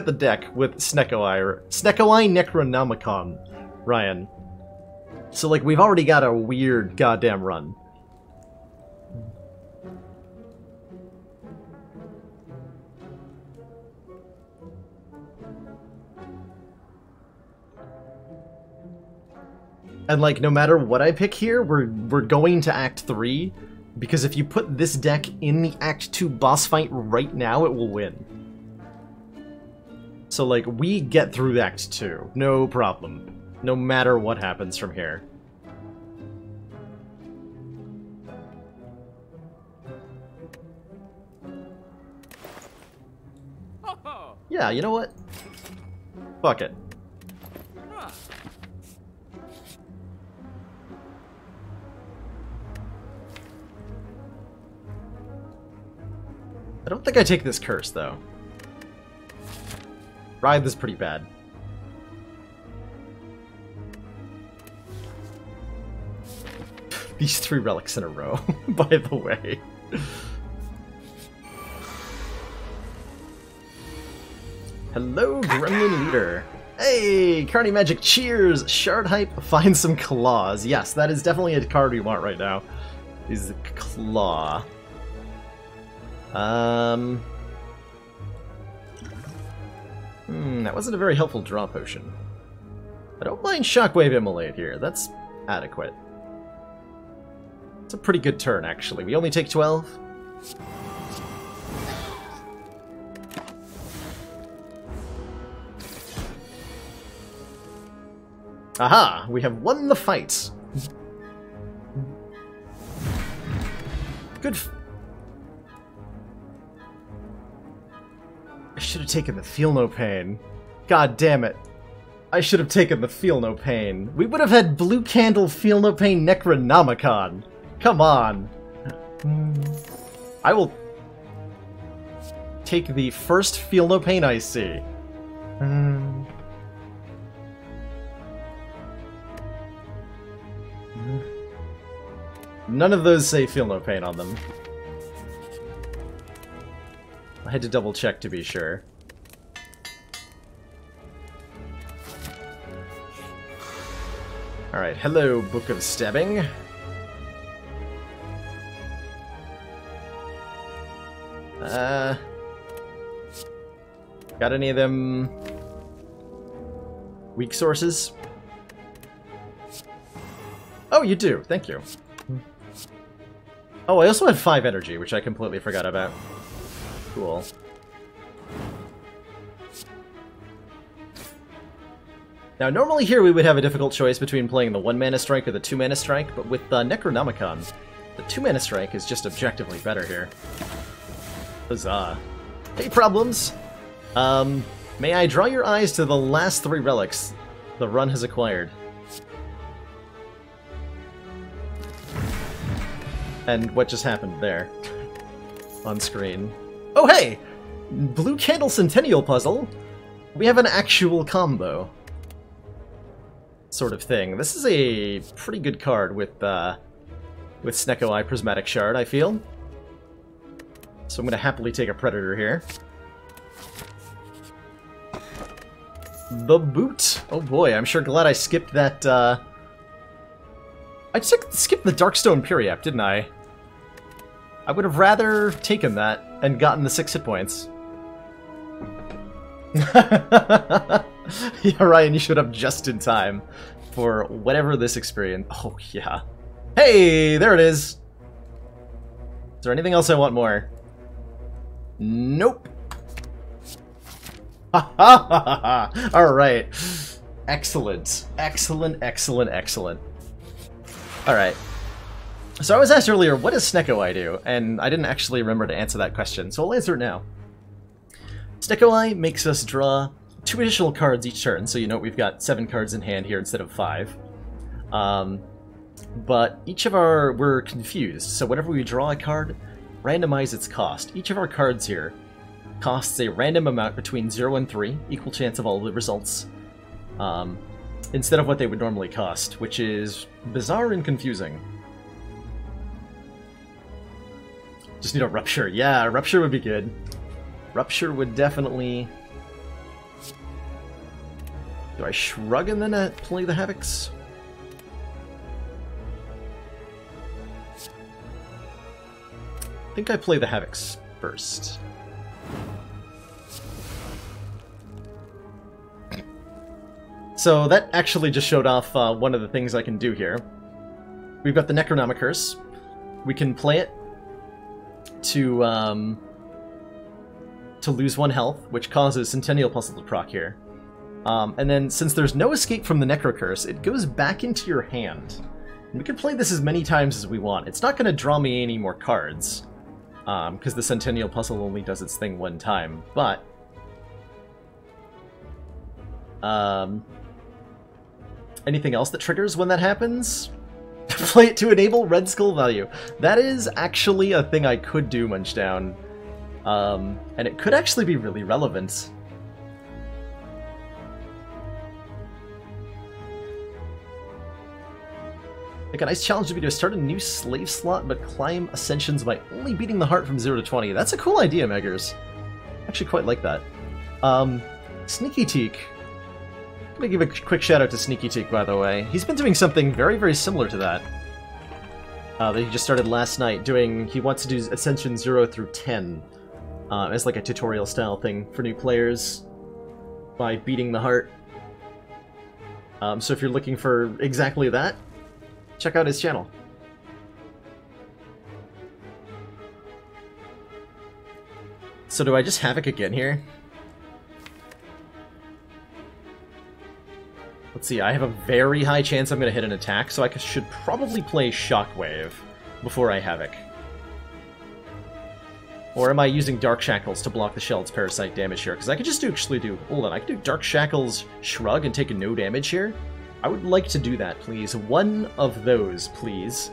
the deck with Snecko Eye, or Snecko Eye Necronomicon, Ryan. So like we've already got a weird goddamn run. And like no matter what I pick here, we're going to Act 3. Because if you put this deck in the Act 2 boss fight right now, it will win. So, like, we get through Act 2. No problem. No matter what happens from here. Yeah, you know what? Fuck it. I don't think I take this curse, though. Ride is pretty bad. These 3 relics in a row, by the way. Hello, Gremlin Leader. Hey, Carney Magic, cheers! Shard Hype, find some claws. Yes, that is definitely a card we want right now. Is the claw. That wasn't a very helpful draw potion. I don't mind Shockwave Immolate here. That's adequate. It's a pretty good turn, actually. We only take 12. Aha! We have won the fight! Good. I should have taken the Feel No Pain. God damn it. I should have taken the Feel No Pain. We would have had Blue Candle Feel No Pain Necronomicon. Come on. I will take the first Feel No Pain I see. None of those say Feel No Pain on them. I had to double check to be sure. Alright, hello, Book of Stabbing. Got any of them weak sources? Oh, you do. Thank you. Oh, I also had 5 energy, which I completely forgot about. Cool. Now, normally here we would have a difficult choice between playing the 1-mana strike or the 2-mana strike, but with Necronomicon, the 2-mana strike is just objectively better here. Huzzah. Hey, problems! May I draw your eyes to the last 3 relics the run has acquired? And what just happened there? On screen. Oh, hey! Blue Candle Centennial Puzzle! We have an actual combo. Sort of thing. This is a pretty good card with Snecko Eye Prismatic Shard, I feel. So I'm gonna happily take a Predator here. The Boot! Oh boy, I'm sure glad I skipped that, I skipped the Darkstone Periap, didn't I? I would have rather taken that and gotten the 6 hit points. Yeah, Ryan, you showed up just in time for whatever this experience... Oh, yeah. Hey, there it is! Is there anything else I want more? Nope. Ha ha ha ha! Alright. Excellent. Excellent, excellent, excellent. Alright. So I was asked earlier, what does Snecko Eye do? And I didn't actually remember to answer that question, so I'll answer it now. Snecko Eye makes us draw 2 additional cards each turn, so you know we've got 7 cards in hand here instead of 5. But each of our... we're confused, so whenever we draw a card, randomize its cost. Each of our cards here costs a random amount between 0 and 3, equal chance of all the results, instead of what they would normally cost, which is bizarre and confusing. Just need a Rupture. Yeah, Rupture would be good. Rupture would definitely... Do I Shrug and then play the Havocs? I think I play the Havocs first. So that actually just showed off one of the things I can do here. We've got the Necronomicurse. We can play it to lose 1 health, which causes Centennial Puzzle to proc here. And then, since there's no escape from the Necrocurse, it goes back into your hand. And we can play this as many times as we want. It's not going to draw me any more cards, because the Centennial Puzzle only does its thing 1 time, but... anything else that triggers when that happens? Play it to enable Red Skull value. That is actually a thing I could do, Munchdown. And it could actually be really relevant. Like a nice challenge would be to start a new slave slot but climb ascensions by only beating the heart from 0 to 20. That's a cool idea, Meggers. I actually quite like that. Sneaky Teak. I'm gonna give a quick shout out to Sneaky Teak, by the way. He's been doing something very, very similar to that. That he just started last night doing... He wants to do Ascension 0 through 10 as like a tutorial style thing for new players. by beating the heart. So if you're looking for exactly that, check out his channel. So do I just Havoc again here? Let's see, I have a very high chance I'm going to hit an attack, so I should probably play Shockwave before I Havoc. Or am I using Dark Shackles to block the Sheld's Parasite damage here? Because I could just hold on, I could do Dark Shackles Shrug and take no damage here. I would like to do that, please. One of those, please.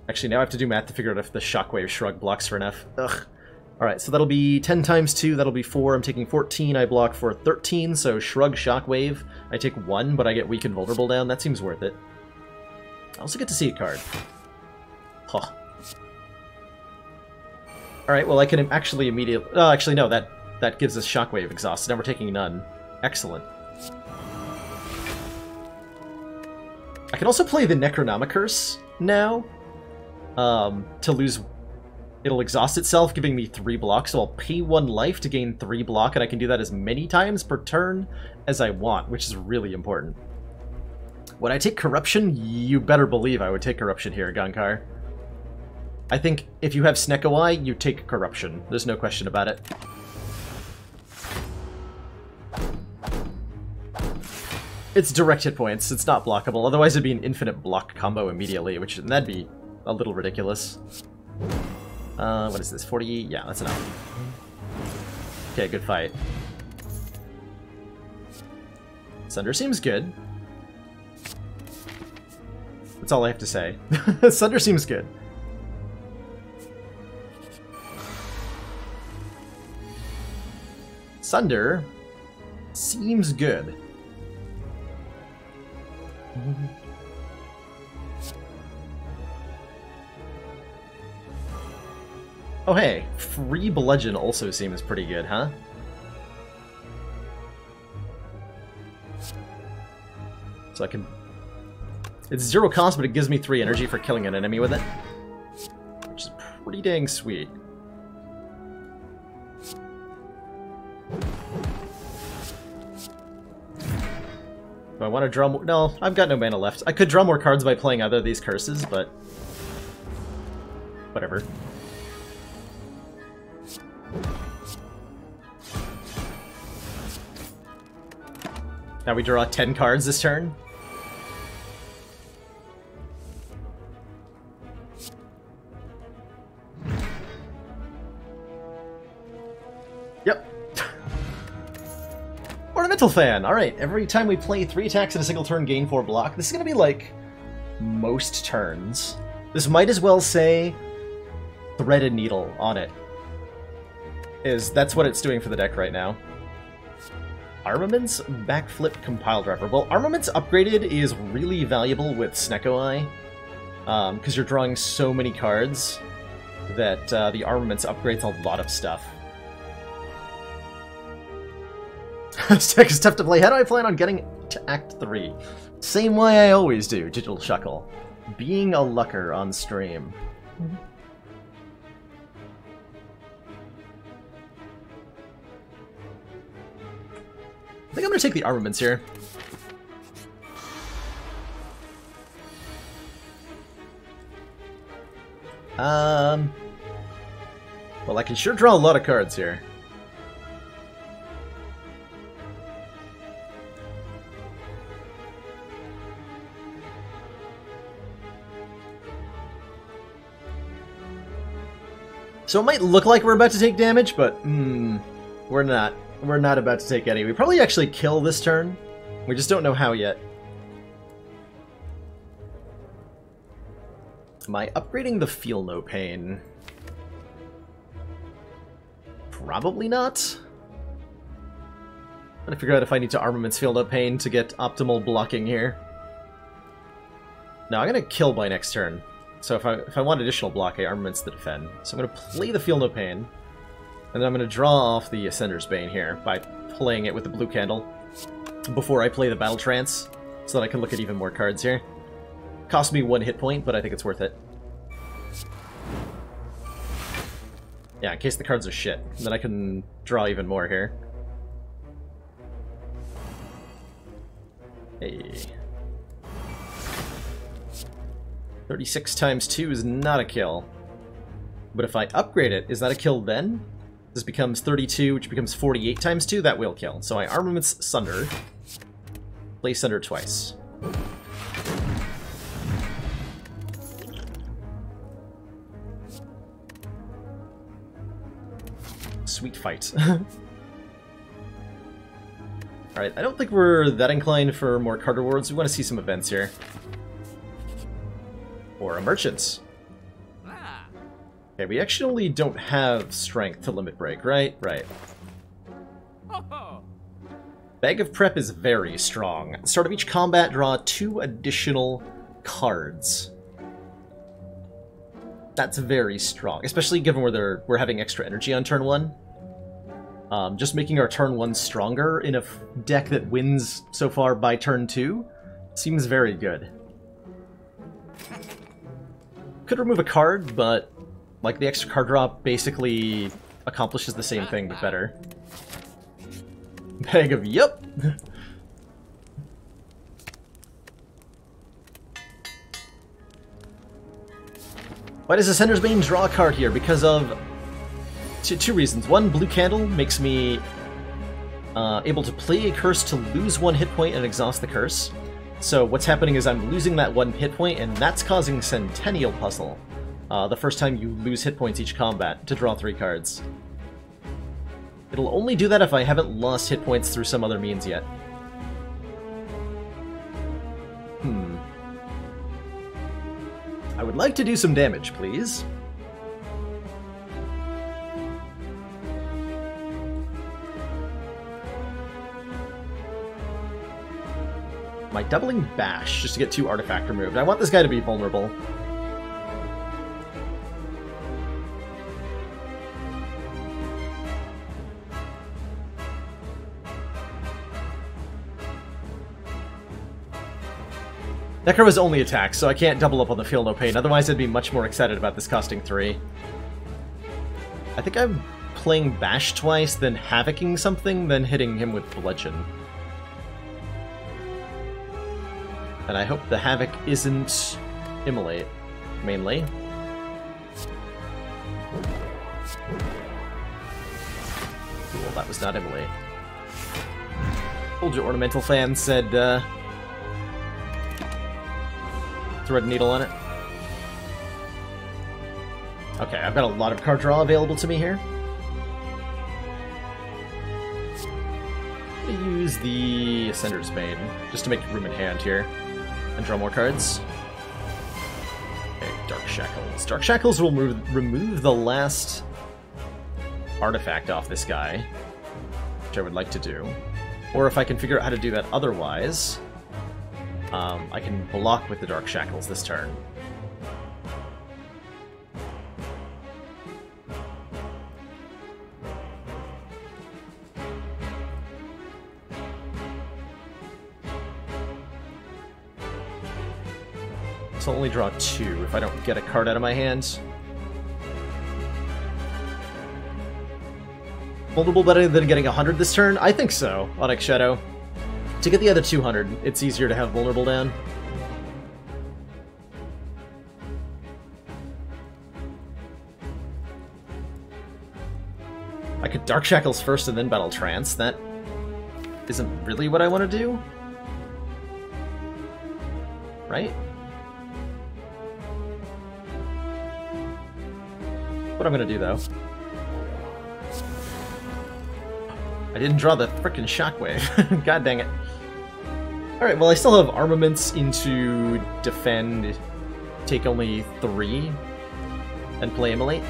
Actually, now I have to do math to figure out if the Shockwave Shrug blocks for enough. Ugh. Alright, so that'll be 10 times 2, that'll be 4. I'm taking 14, I block for 13, so Shrug, Shockwave. I take 1, but I get Weak and Vulnerable down. That seems worth it. I also get to see a card. Huh. Alright, well I can actually immediately... Oh, actually no, that gives us Shockwave exhaust. Now we're taking none. Excellent. I can also play the Necronomicurse now. To lose... It'll exhaust itself, giving me 3 blocks, so I'll pay 1 life to gain 3 block, and I can do that as many times per turn as I want, which is really important. Would I take Corruption? You better believe I would take Corruption here, Gankar. I think if you have Snecko-Eye, you take Corruption. There's no question about it. It's direct hit points, it's not blockable, otherwise it'd be an infinite block combo immediately, which that'd be a little ridiculous. What is this, 40? Yeah, that's enough. Okay, good fight. Sunder seems good. That's all I have to say. Sunder seems good. Sunder seems good. Oh hey, free bludgeon also seems pretty good, huh? So I can... It's 0 cost, but it gives me 3 energy for killing an enemy with it. Which is pretty dang sweet. Do I want to draw more? No, I've got no mana left. I could draw more cards by playing either of these curses, but... whatever. Now we draw 10 cards this turn. Yep. Ornamental Fan! Alright, every time we play 3 attacks in a single turn, gain 4 block. This is gonna be like most turns. This might as well say Threaded Needle on it. That's what it's doing for the deck right now. Armaments Backflip Compile Driver. Well, Armaments Upgraded is really valuable with Snecko-Eye, because you're drawing so many cards that the Armaments upgrades a lot of stuff. This deck is tough to play. How do I plan on getting to Act 3? Same way I always do, Digital Shuckle. Being a lucker on stream. I think I'm going to take the armaments here. Well, I can sure draw a lot of cards here. So it might look like we're about to take damage, but we're not. We're not about to take any. We probably actually kill this turn. We just don't know how yet. Am I upgrading the Feel No Pain? Probably not. I'm gonna figure out if I need to Armaments Feel No Pain to get optimal blocking here. No, I'm gonna kill by next turn. So if I want additional block, I Armaments the Defend. So I'm gonna play the Feel No Pain. And then I'm going to draw off the Ascender's Bane here by playing it with the blue candle before I play the Battle Trance, so that I can look at even more cards here. Cost me 1 hit point, but I think it's worth it. Yeah, in case the cards are shit. Then I can draw even more here. Hey. 36 times 2 is not a kill. But if I upgrade it, is that a kill then? This becomes 32, which becomes 48 times 2, that will kill. So I Armaments Sunder. Play Sunder twice. Sweet fight. Alright, I don't think we're that inclined for more card rewards. We want to see some events here. Or a merchant. Okay, we actually don't have strength to limit break, right? Right. Bag of Prep is very strong. At the start of each combat, draw 2 additional cards. That's very strong, especially given where we're having extra energy on turn 1. Just making our turn 1 stronger in a deck that wins so far by turn 2 seems very good. Could remove a card, but like the extra card drop basically accomplishes the same thing, but better. Bag of yup. Why does Ascender's Bane draw a card here? Because of two reasons. One, Blue Candle makes me able to play a curse to lose 1 hit point and exhaust the curse. So what's happening is I'm losing that 1 hit point, and that's causing Centennial Puzzle. The first time you lose hit points each combat to draw 3 cards. It'll only do that if I haven't lost hit points through some other means yet. I would like to do some damage, please. Am I doubling Bash just to get 2 artifact removed? I want this guy to be vulnerable. That card was only attack, so I can't double up on the Feel No Pain, otherwise I'd be much more excited about this costing 3. I think I'm playing Bash twice, then Havocing something, then hitting him with Bludgeon. And I hope the Havoc isn't Immolate, mainly. Cool, that was not Immolate. Told you Ornamental fan said, thread needle on it. Okay, I've got a lot of card draw available to me here. I'm gonna use the Ascender's Bane just to make room in hand here and draw more cards. Okay, Dark Shackles. Dark Shackles will remove the last artifact off this guy, which I would like to do. Or if I can figure out how to do that otherwise, I can block with the Dark Shackles this turn. So I'll only draw 2 if I don't get a card out of my hand. Vulnerable better than getting 100 this turn? I think so, Onyx Shadow. To get the other 200, it's easier to have Vulnerable down. I could Dark Shackles first and then Battle Trance. That isn't really what I want to do. Right? What I'm going to do, though. I didn't draw the frickin' Shockwave. God dang it. Alright, well I still have armaments into defend, take only 3, and play Immolate.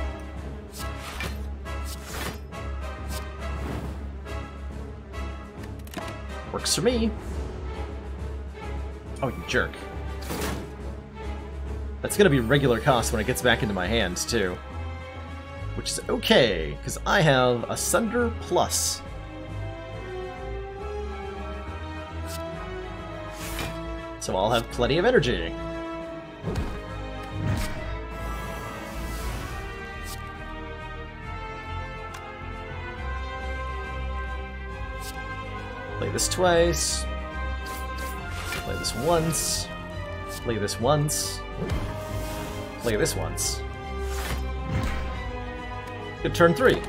Works for me. Oh, you jerk. That's gonna be regular cost when it gets back into my hands, too. Which is okay, because I have a Sunder Plus. So I'll have plenty of energy. Play this twice. Play this once. Play this once. Play this once. Good turn 3.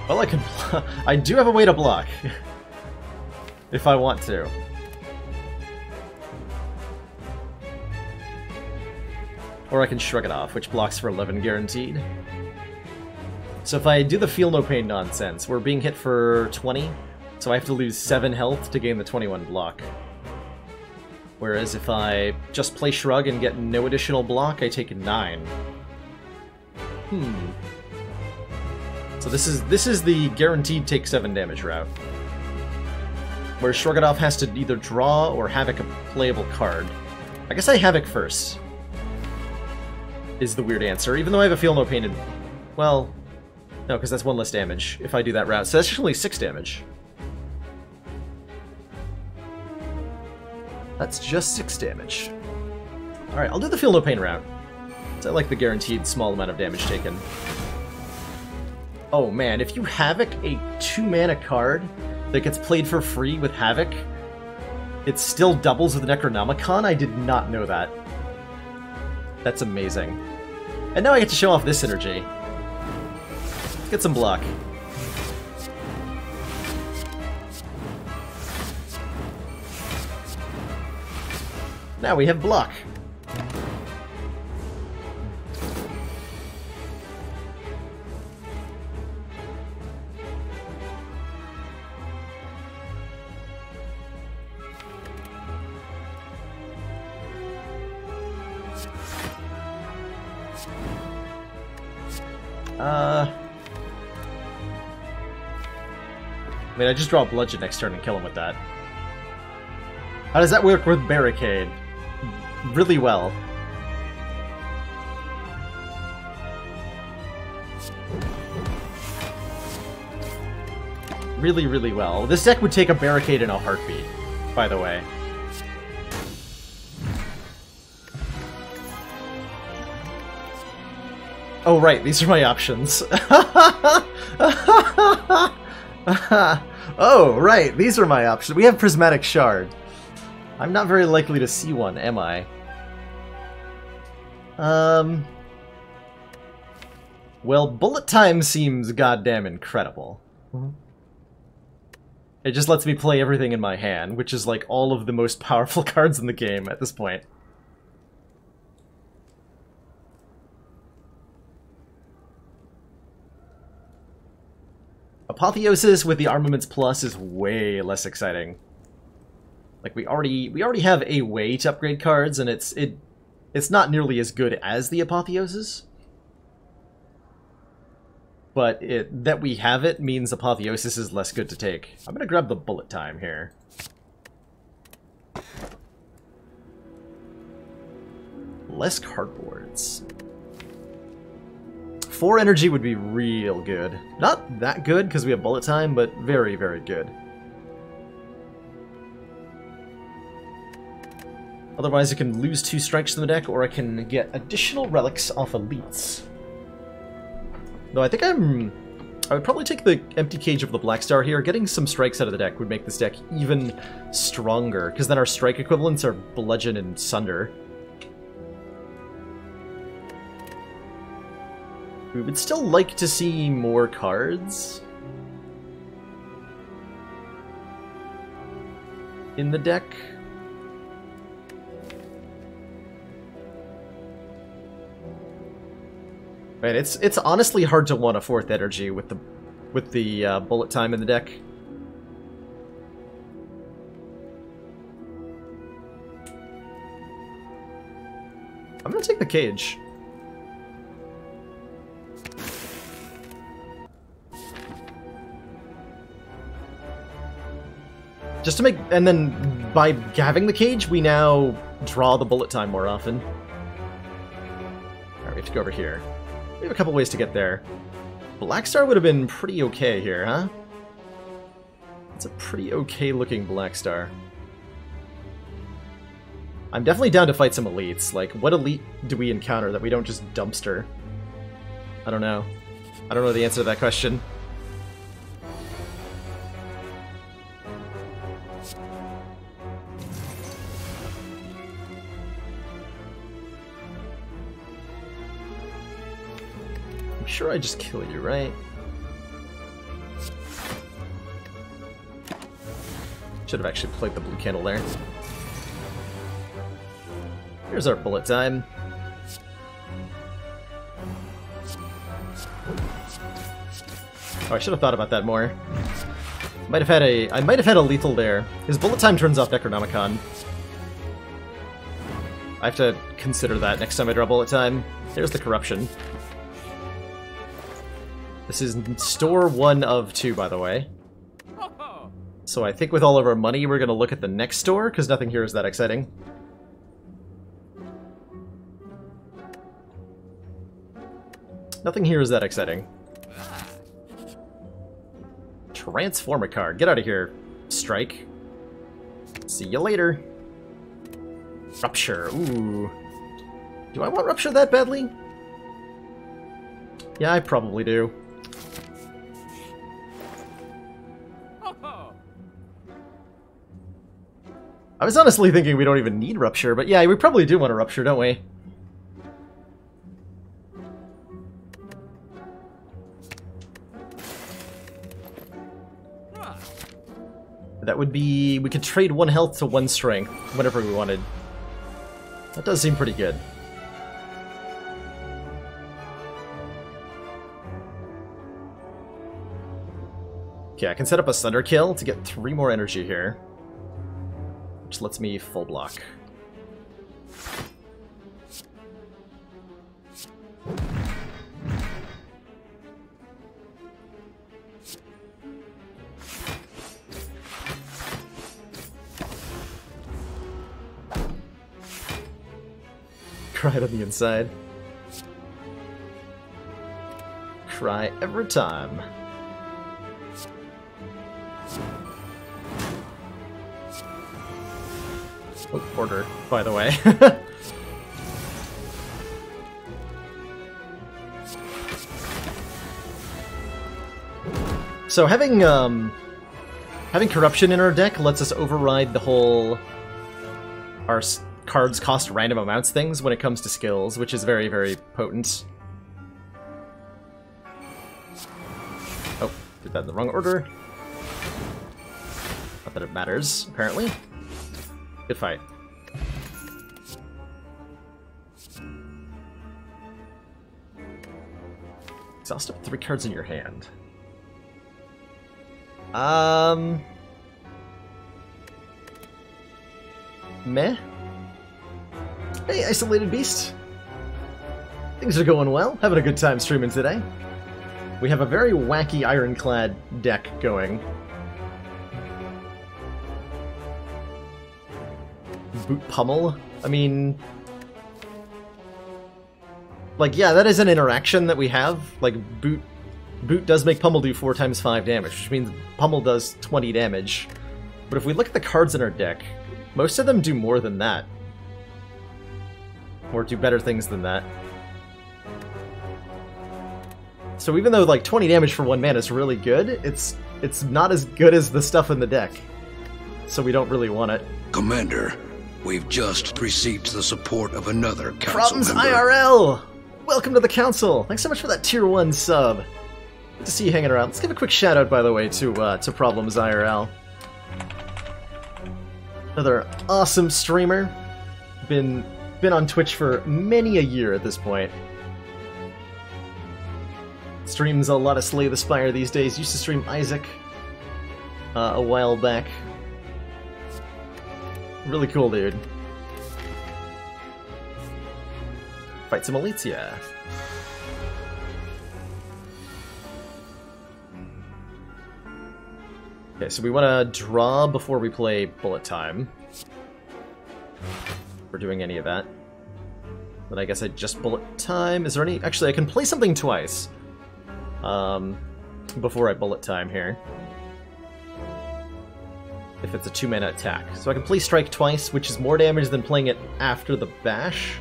Well, I can... I do have a way to block. If I want to. Or I can shrug it off, which blocks for 11 guaranteed. So if I do the feel no pain nonsense, we're being hit for 20, so I have to lose 7 health to gain the 21 block. Whereas if I just play shrug and get no additional block, I take 9. So this is the guaranteed take 7 damage route. Where Shrug It Off has to either draw or Havoc a playable card. I guess I Havoc first. Is the weird answer, even though I have a Feel No Pain in... Well, no, because that's 1 less damage if I do that route. So that's actually 6 damage. That's just 6 damage. Alright, I'll do the Feel No Pain route. So I like the guaranteed small amount of damage taken. Oh man, if you Havoc a 2-mana card that gets played for free with Havoc, it still doubles with Necronomicon? I did not know that. That's amazing. And now I get to show off this synergy. Let's get some block. Now we have block. I mean, I just draw a Bludgeon next turn and kill him with that. How does that work with Barricade? Really well. Really, really well. This deck would take a Barricade in a heartbeat, by the way. Oh, right, these are my options. Oh, right, these are my options. We have Prismatic Shard. I'm not very likely to see one, am I? Well, Bullet Time seems goddamn incredible. It just lets me play everything in my hand, which is like all of the most powerful cards in the game at this point. Apotheosis with the Armaments Plus is way less exciting. Like we already have a way to upgrade cards, and it's not nearly as good as the Apotheosis. But that we have it means Apotheosis is less good to take. I'm gonna grab the Bullet Time here. Less cardboards. 4 energy would be real good. Not that good, because we have Bullet Time, but very, very good. Otherwise, I can lose 2 strikes in the deck, or I can get additional relics off elites. Though I think I would probably take the Empty Cage of the Black Star here. Getting some strikes out of the deck would make this deck even stronger, because then our strike equivalents are Bludgeon and Sunder. We would still like to see more cards in the deck. Right, it's honestly hard to want a 4th energy with the Bullet Time in the deck. I'm gonna take the Cage. Just to make, and then by having the Cage, we now draw the Bullet Time more often. Alright, we have to go over here. We have a couple ways to get there. Black Star would have been pretty okay here, huh? It's a pretty okay looking Black Star. I'm definitely down to fight some elites. Like, what elite do we encounter that we don't just dumpster? I don't know. I don't know the answer to that question. I'm sure I just kill you, right? Should have actually played the blue candle there. Here's our bullet time. Oh, I should have thought about that more. I might have had a lethal there. His bullet time turns off Necronomicon. I have to consider that next time I draw bullet time. There's the corruption. This is store 1 of 2, by the way. So I think with all of our money, we're going to look at the next store, because nothing here is that exciting. Nothing here is that exciting. Transform a card. Get out of here, Strike. See you later. Rupture. Ooh. Do I want Rupture that badly? Yeah, I probably do. I was honestly thinking we don't even need Rupture, but yeah, we probably do want a Rupture, don't we? That would be... we could trade 1 health to 1 strength whenever we wanted. That does seem pretty good. Okay, I can set up a Thunder Kill to get 3 more energy here. Which lets me full block. Cried on the inside. Cry every time. Oh, order, by the way. So having corruption in our deck lets us override the whole our cards cost random amounts things when it comes to skills, which is very, very potent. Oh, did that in the wrong order. Not that it matters, apparently. Good fight. Exhaust up 3 cards in your hand. Meh? Hey, Isolated Beast. Things are going well. Having a good time streaming today. We have a very wacky Ironclad deck going. Boot Pummel? I mean... like, yeah, that is an interaction that we have. Like, Boot does make Pummel do 4 times 5 damage, which means Pummel does 20 damage. But if we look at the cards in our deck, most of them do more than that. Or do better things than that. So even though, like, 20 damage for 1 mana is really good, it's not as good as the stuff in the deck. So we don't really want it. Commander, we've just received the support of another council Problems member. IRL! Welcome to the council! Thanks so much for that tier 1 sub. Good to see you hanging around. Let's give a quick shout out, by the way, to Problems IRL. Another awesome streamer. Been on Twitch for many a year at this point. Streams a lot of Slay the Spire these days. Used to stream Isaac a while back. Really cool, dude. Fight some Elitia. Okay, so we want to draw before we play Bullet Time. If we're doing any of that. But I guess I just Bullet Time. Is there any... actually, I can play something twice. Before I Bullet Time here. If it's a 2-mana attack. So I can play Strike twice, which is more damage than playing it after the Bash.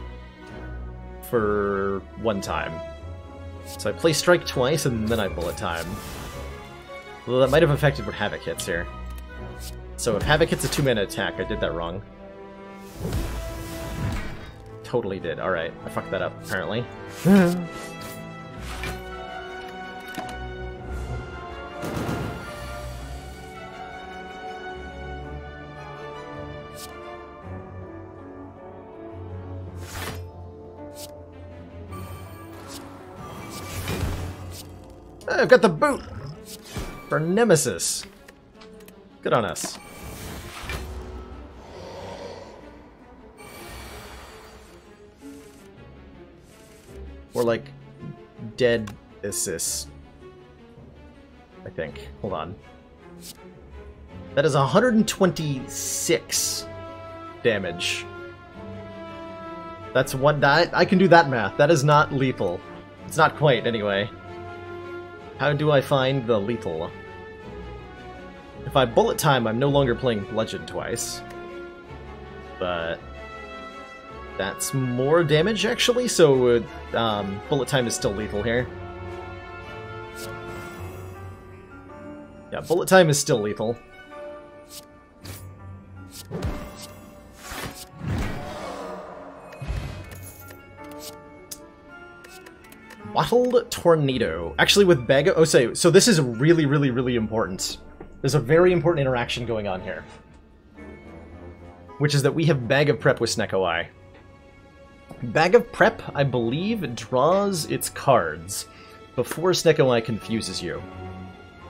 For 1 time. So I play strike twice, and then I bullet time. Well, that might have affected what Havoc hits here. So if Havoc hits a 2-mana attack, I did that wrong. Totally did. Alright, I fucked that up, apparently. I've got the boot! For Nemesis. Good on us. Or like dead assist, I think. Hold on. That is 126 damage. That's one die. I can do that math. That is not lethal. It's not quite, anyway. How do I find the lethal? If I bullet time, I'm no longer playing bludgeon twice. But that's more damage, actually, so bullet time is still lethal here. Yeah, bullet time is still lethal. Wattled Tornado. Actually, with Bag of... Oh, so this is really, really, really important. There's a very important interaction going on here. Which is that we have Bag of Prep with Snecko Eye. Bag of Prep, I believe, draws its cards before Snecko Eye confuses you.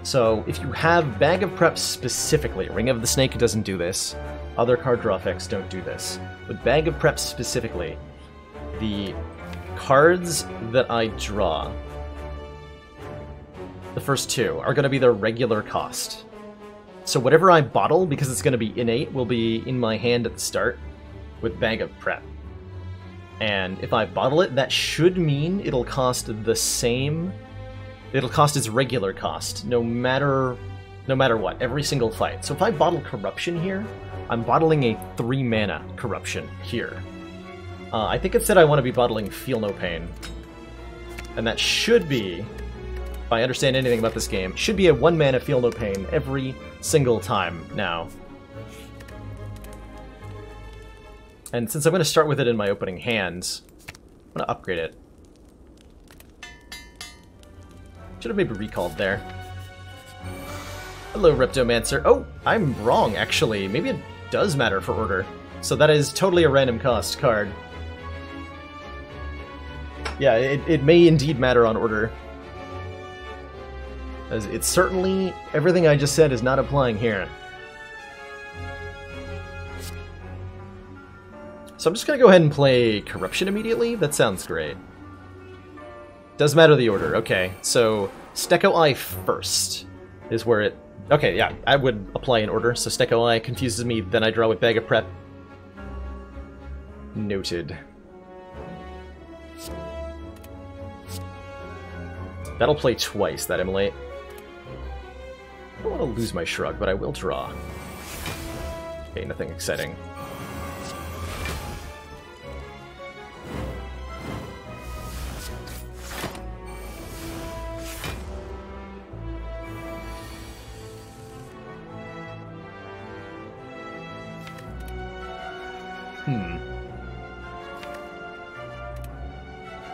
So, if you have Bag of Prep specifically, Ring of the Snake doesn't do this, other card draw effects don't do this, but Bag of Prep specifically, the cards that I draw, the first two, are going to be their regular cost. So whatever I bottle, because it's going to be innate, will be in my hand at the start with Bag of Prep. And if I bottle it, that should mean it'll cost the same. It'll cost its regular cost, no matter what, every single fight. So if I bottle Corruption here, I'm bottling a 3-mana Corruption here. I think it said I want to be bottling Feel No Pain. And that should be, if I understand anything about this game, should be a 1-mana Feel No Pain every single time now. And since I'm going to start with it in my opening hand, I'm going to upgrade it. Should have maybe recalled there. Hello, Reptomancer. Oh, I'm wrong, actually. Maybe it does matter for order. So that is totally a random cost card. Yeah, it may indeed matter on order. As it's certainly... everything I just said is not applying here. So I'm just going to go ahead and play Corruption immediately. That sounds great. Does matter the order. Okay, so Snecko Eye first is where it... Okay, yeah, I would apply in order. So Snecko Eye confuses me, then I draw with Bag of Prep. Noted. That'll play twice, that Immolate. I don't want to lose my Shrug, but I will draw. Okay, nothing exciting.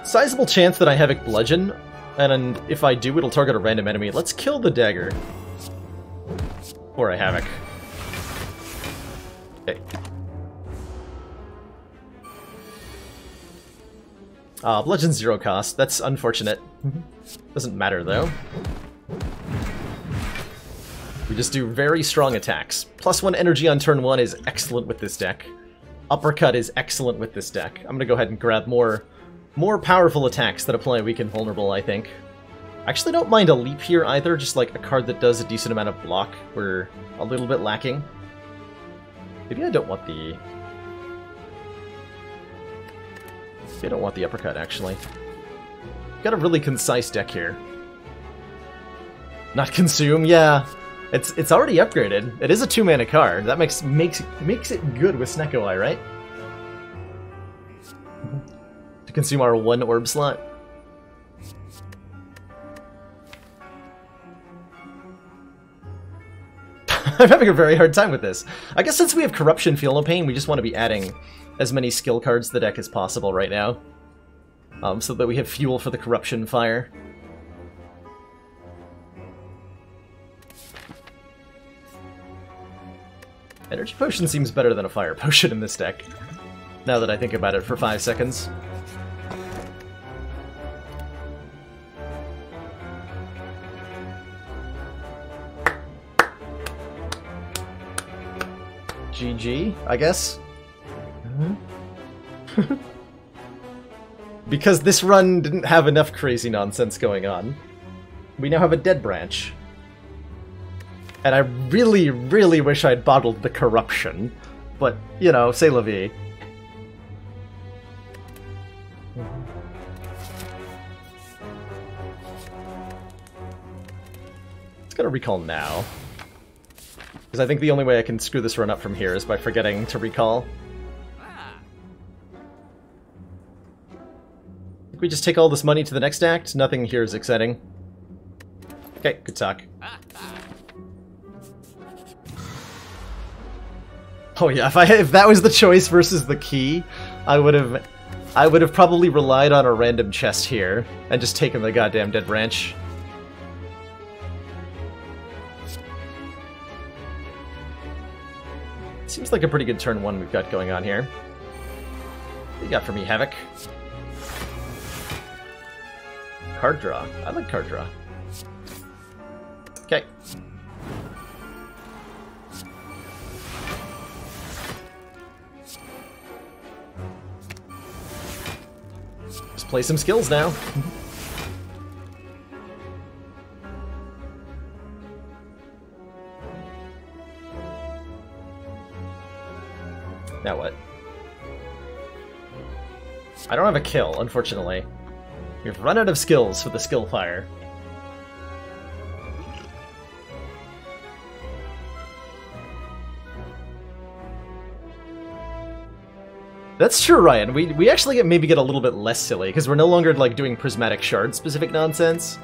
Sizable chance that I Havoc Bludgeon, and if I do, it'll target a random enemy. Let's kill the dagger. Or I Havoc. Okay. Bludgeon 0 cost. That's unfortunate. Doesn't matter, though. We just do very strong attacks. +1 energy on turn 1 is excellent with this deck. Uppercut is excellent with this deck. I'm gonna go ahead and grab more powerful attacks that apply weak and vulnerable, I think. I actually don't mind a leap here either, just like a card that does a decent amount of block. We're a little bit lacking. Maybe I don't want the... Maybe I don't want the uppercut, actually. Got a really concise deck here. Not consume, yeah. It's already upgraded. It is a 2-mana card. That makes it good with Snecko Eye, right? To consume our 1 orb slot. I'm having a very hard time with this. I guess since we have Corruption, Feel No Pain, we just want to be adding as many skill cards to the deck as possible right now. So that we have fuel for the Corruption Fire. Energy Potion seems better than a Fire Potion in this deck, now that I think about it for 5 seconds. GG, I guess. Because this run didn't have enough crazy nonsense going on, we now have a dead branch. And I really, really wish I'd bottled the Corruption. But, you know, c'est la vie. Let's go to recall now. Because I think the only way I can screw this run up from here is by forgetting to recall. Think we just take all this money to the next act? Nothing here is exciting. Okay, good talk. Oh yeah, if that was the choice versus the key, I would have probably relied on a random chest here and just taken the goddamn dead branch. Seems like a pretty good turn one we've got going on here. What you got for me, Havoc? Card draw. I like card draw. Okay. Just play some skills now. Now what? I don't have a kill, unfortunately. We've run out of skills for the skill fire. That's true, Ryan. We actually maybe get a little bit less silly, because we're no longer like doing prismatic shard specific nonsense.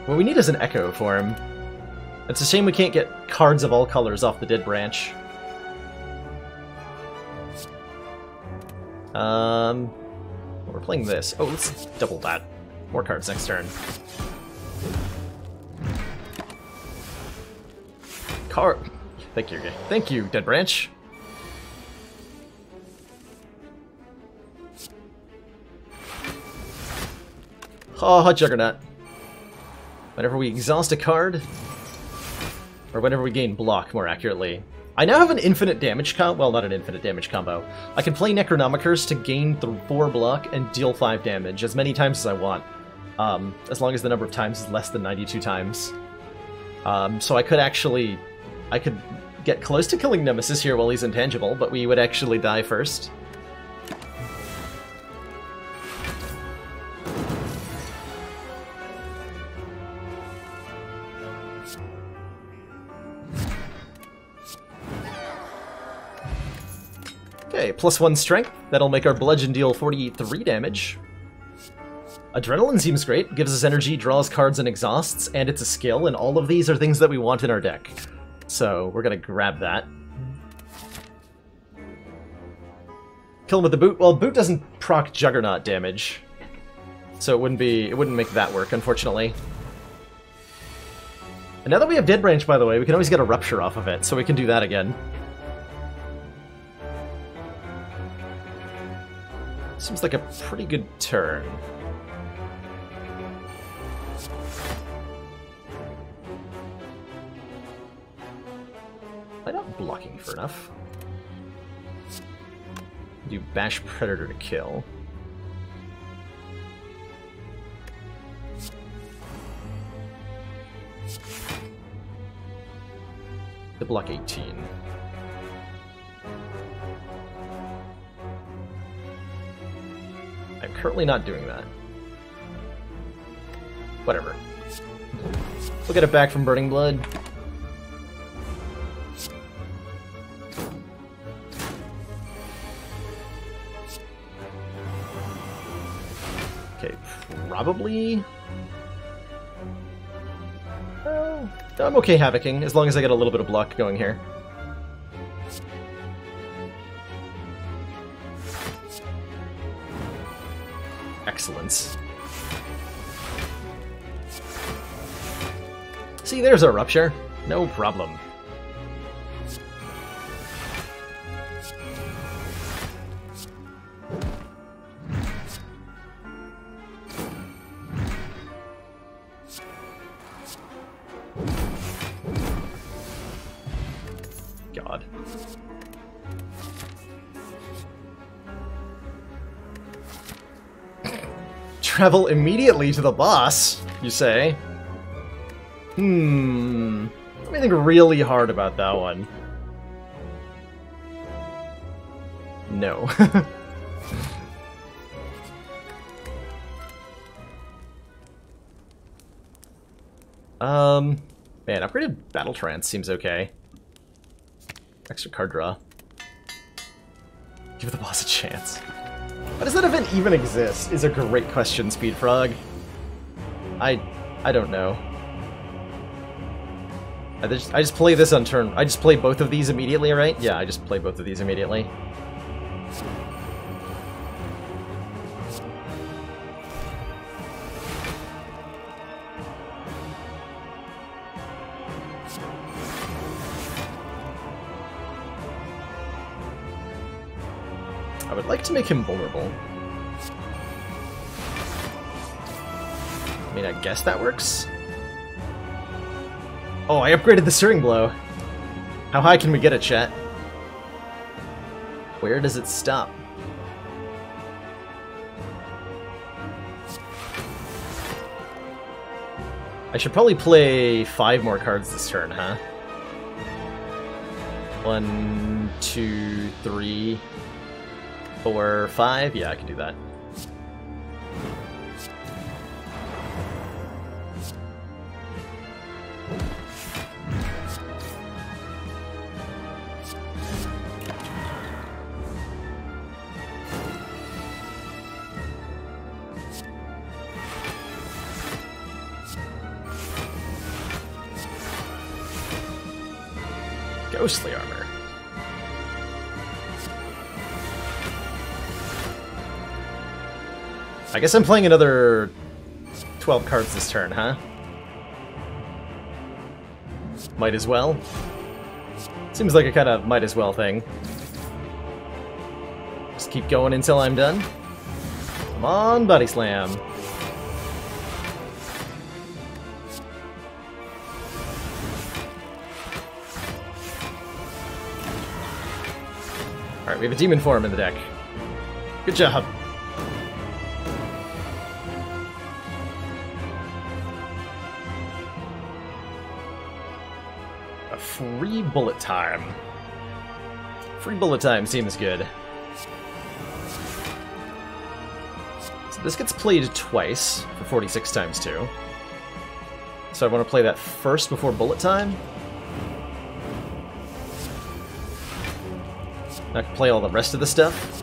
What we need is an echo form. It's a shame we can't get cards of all colors off the dead branch. We're playing this. Oh, let's double that. More cards next turn. Thank you, Dead Branch. Oh, Juggernaut. Whenever we exhaust a card, or whenever we gain block, more accurately. I now have an infinite damage combo. Well, not an infinite damage combo. I can play Necronomicers to gain 4 block and deal 5 damage as many times as I want. As long as the number of times is less than 92 times. So I could get close to killing Nemesis here while he's intangible, but we would actually die first. Okay, +1 strength. That'll make our bludgeon deal 43 damage. Adrenaline seems great. Gives us energy, draws cards, and exhausts, and it's a skill, and all of these are things that we want in our deck. So we're gonna grab that. Kill him with the boot. Well, boot doesn't proc Juggernaut damage, so it wouldn't make that work, unfortunately. And now that we have Dead Branch, by the way, we can always get a Rupture off of it, so we can do that again. Seems like a pretty good turn. Am I not blocking for enough? Do Bash Predator to kill. The block 18. I'm currently not doing that. Whatever. We'll get it back from Burning Blood. Okay, probably... Oh, I'm okay havocing, as long as I get a little bit of block going here. Excellence. See, there's our rupture. No problem. God. Travel immediately to the boss, you say? Let me think really hard about that one. No. Man, upgraded Battle Trance seems okay. Extra card draw. Give the boss a chance. Why does that event even exist? Is a great question, Speedfrog. I don't know. I just play this on turn. I just play both of these immediately, right? Yeah, I just play both of these immediately. I would like to make him vulnerable. I mean, I guess that works. Oh, I upgraded the Searing Blow. How high can we get it, chat? Where does it stop? I should probably play 5 more cards this turn, huh? 1, 2, 3, 4, 5? Yeah, I can do that. Ghostly armor. I guess I'm playing another 12 cards this turn, huh? Might as well. Seems like a kind of might as well thing. Just keep going until I'm done. Come on, Body Slam. Alright, we have a demon form in the deck. Good job. A free bullet time. Free bullet time seems good. So this gets played twice for 46 times 2. So I want to play that first before bullet time. I can play all the rest of the stuff.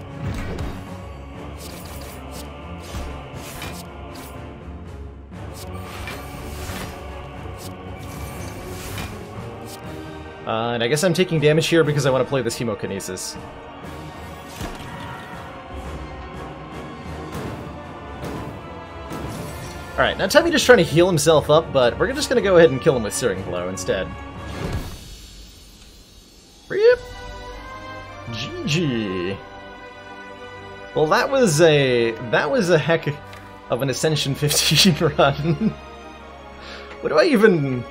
And I guess I'm taking damage here because I want to play this Hemokinesis. Alright, now Tammy's trying to heal himself up, but we're just going to go ahead and kill him with Searing Blow instead. Rip! GG. Well, that was a heck of an Ascension 15 run. What do I even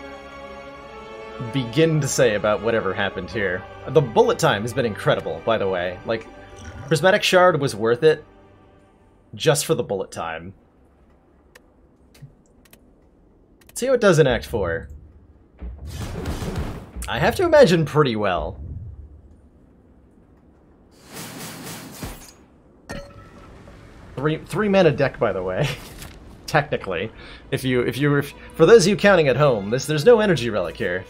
begin to say about whatever happened here? The bullet time has been incredible, by the way. Like, Prismatic Shard was worth it just for the bullet time. Let's see how it does in Act 4. I have to imagine pretty well. Three mana deck, by the way. Technically, if for those of you counting at home, there's no energy relic here.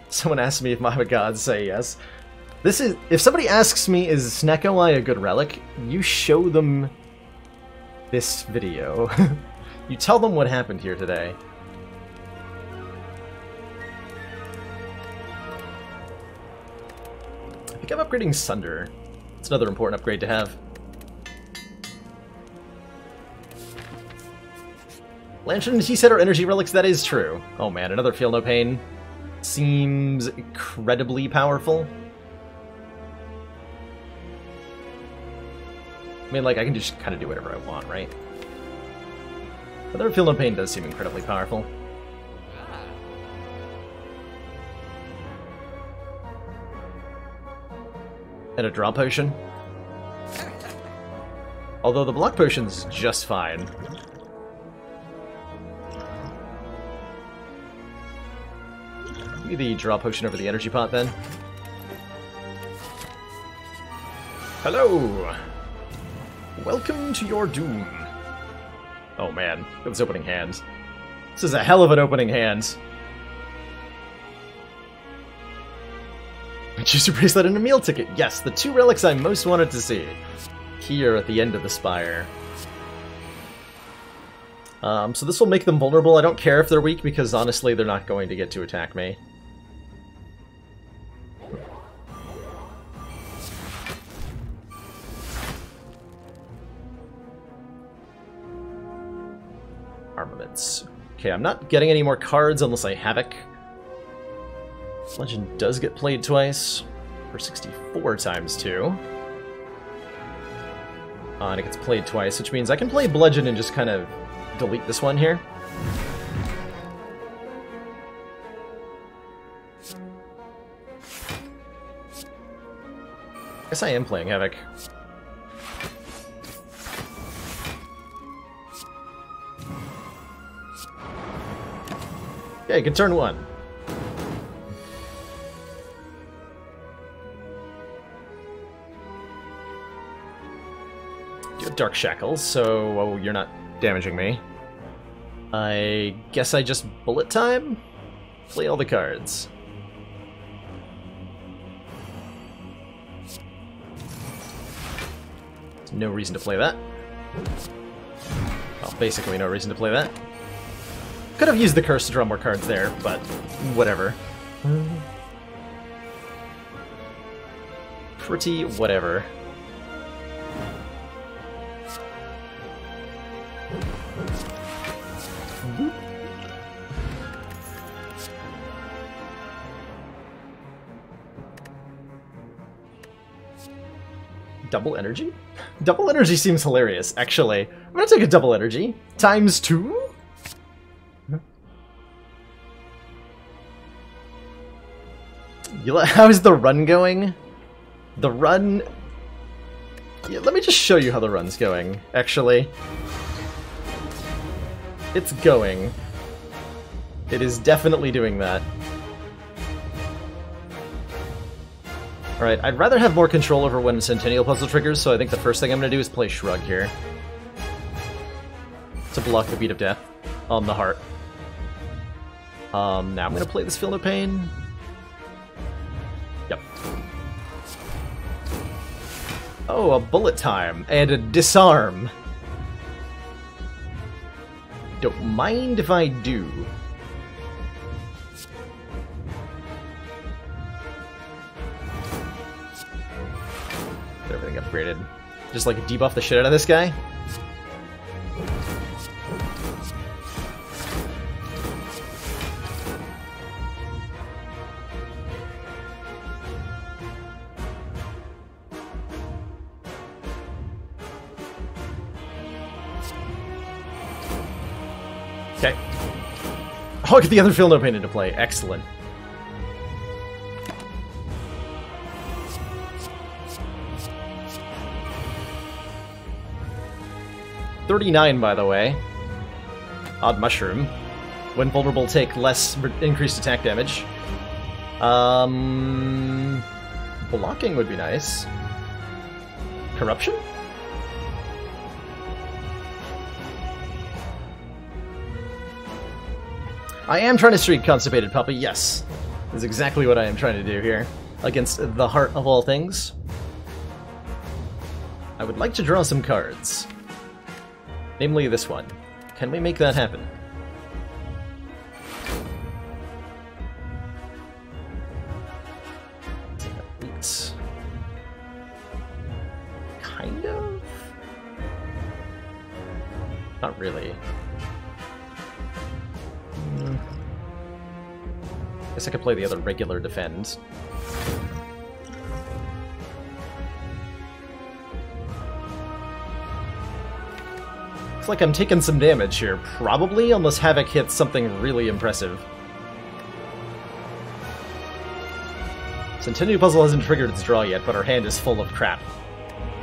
Someone asked me if I'm a god. Say yes. This is if somebody asks me, is Snecko Eye a good relic? You show them this video. You tell them what happened here today. I think I'm upgrading Sunder. It's another important upgrade to have. Lantern and T-set are energy relics, that is true. Oh man, another Feel No Pain. Seems incredibly powerful. I mean, like, I can just kind of do whatever I want, right? Another Feel No Pain does seem incredibly powerful. And a draw potion. Although the block potion's just fine. Give me the draw potion over the energy pot then. Hello! Welcome to your doom. Oh man, look at this opening hand. This is a hell of an opening hand. Choose your bracelet and a meal ticket. Yes, the two relics I most wanted to see. Here at the end of the spire. So this will make them vulnerable. I don't care if they're weak, because honestly they're not going to get to attack me. Armaments. Okay, I'm not getting any more cards unless I Havoc. Legend does get played twice, for 64 times 2. And it gets played twice, which means I can play Bludgeon and just kind of delete this one here. I guess I am playing Havoc. Okay, good turn 1. You have Dark Shackles, so you're not damaging me. I guess I just bullet time? Play all the cards. No reason to play that. Well, basically no reason to play that. Could have used the curse to draw more cards there, but whatever. Pretty whatever. Double energy? Double energy seems hilarious, actually. I'm gonna take a double energy. Times 2? How's the run going? The run... Yeah, let me just show you how the run's going, actually. It's going. It is definitely doing that. Alright, I'd rather have more control over when Centennial Puzzle triggers, so I think the first thing I'm going to do is play Shrug here. To block the Beat of Death on the heart. Now I'm going to play this Feel No Pain. Yep. Oh, a bullet time, and a disarm. Don't mind if I do. Get everything upgraded. Just like debuff the shit out of this guy. Okay. Oh, get the other Feel No Pain into play. Excellent. $39, by the way. Odd Mushroom. When vulnerable, take less increased attack damage. Blocking would be nice. Corruption? I am trying to streak Constipated Puppy, yes. That's exactly what I am trying to do here. Against the heart of all things. I would like to draw some cards. Namely this one. Can we make that happen? Kind of? Not really. Guess I could play the other regular defend. Looks like I'm taking some damage here, probably, unless Havoc hits something really impressive. Centennial Puzzle hasn't triggered its draw yet, but our hand is full of crap.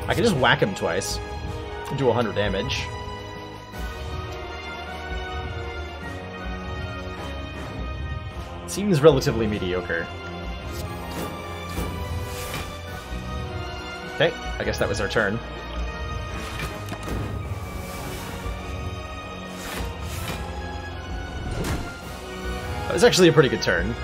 I can just whack him twice and do 100 damage. Seems relatively mediocre. Okay, I guess that was our turn. That was actually a pretty good turn.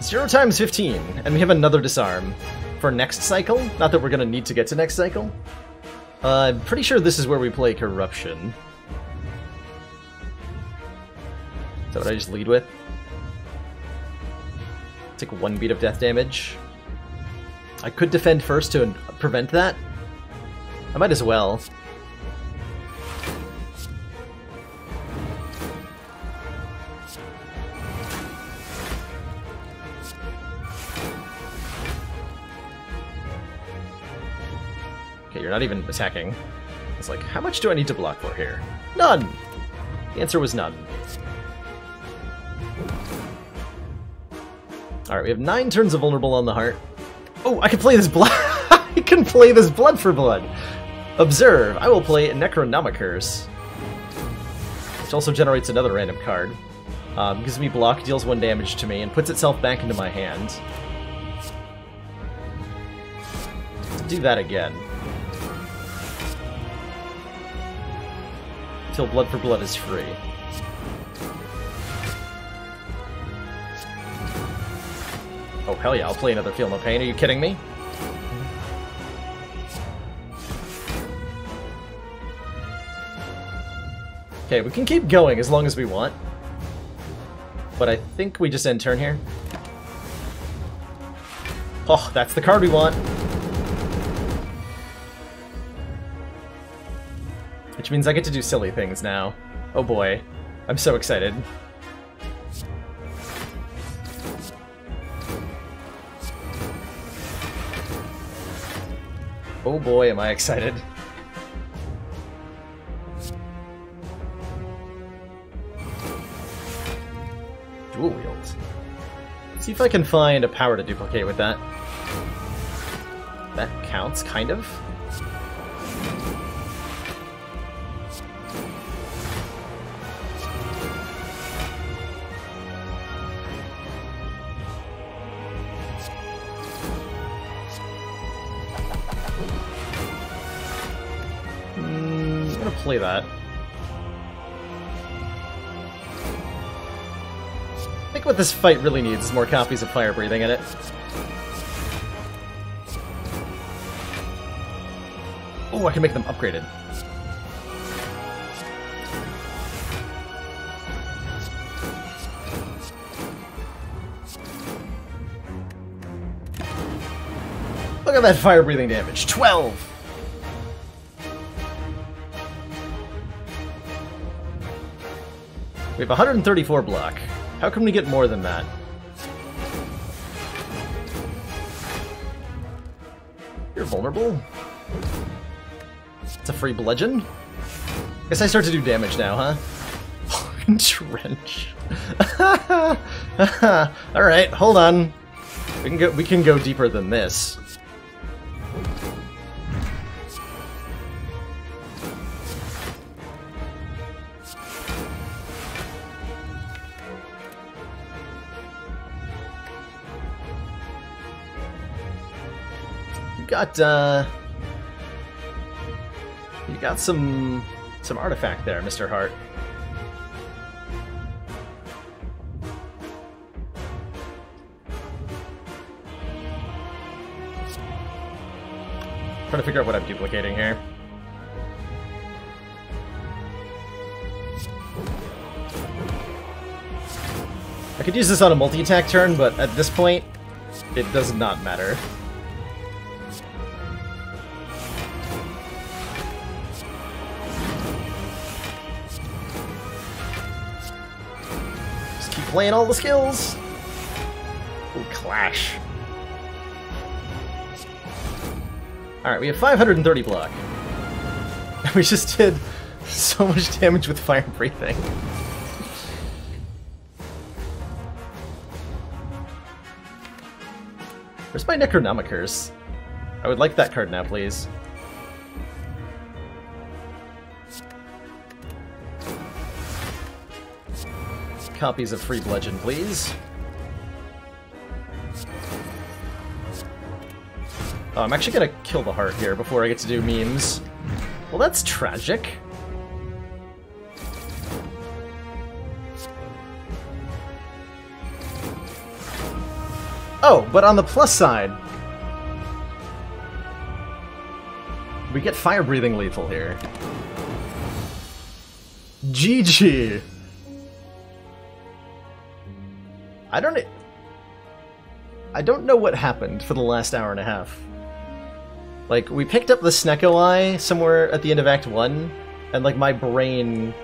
Zero times 15, and we have another disarm for next cycle. Not that we're gonna need to get to next cycle. I'm pretty sure this is where we play Corruption. Is that what I just lead with? Take 1 beat of death damage. I could defend first to prevent that. I might as well. Okay, you're not even attacking. It's like, how much do I need to block for here? None! The answer was none. Alright, we have 9 turns of Vulnerable on the Heart. Oh, I can play this blood! I can play this blood for blood! Observe, I will play Necronomicurse. Which also generates another random card. Gives me block, deals 1 damage to me, and puts itself back into my hand. Let's do that again. Until Blood for Blood is free. Oh, hell yeah, I'll play another Feel No Pain. Are you kidding me? Okay, we can keep going as long as we want. But I think we just end turn here. Oh, that's the card we want. Which means I get to do silly things now. Oh boy. I'm so excited. Oh boy, am I excited. Dual wields. Let's see if I can find a power to duplicate with that. That counts, kind of. Play that. I think what this fight really needs is more copies of Fire Breathing in it. Oh, I can make them upgraded. Look at that Fire Breathing damage. 12! We have 134 block. How can we get more than that? You're vulnerable. It's a free bludgeon? Guess I start to do damage now, huh? Trench. Alright, hold on. We can go deeper than this. Got, got some artifact there, Mr. Hart. Trying to figure out what I'm duplicating here. I could use this on a multi-attack turn, but at this point, it does not matter. Just keep playing all the skills. Ooh, clash. Alright, we have 530 block. We just did so much damage with fire breathing. Where's my Necronomicers? I would like that card now, please. Copies of Free Bludgeon, please. Oh, I'm actually gonna kill the heart here before I get to do memes. Well, that's tragic. Oh, but on the plus side, we get fire-breathing lethal here. GG! I don't know what happened for the last hour and a half. Like, we picked up the Snecko Eye somewhere at the end of Act 1, and like my brain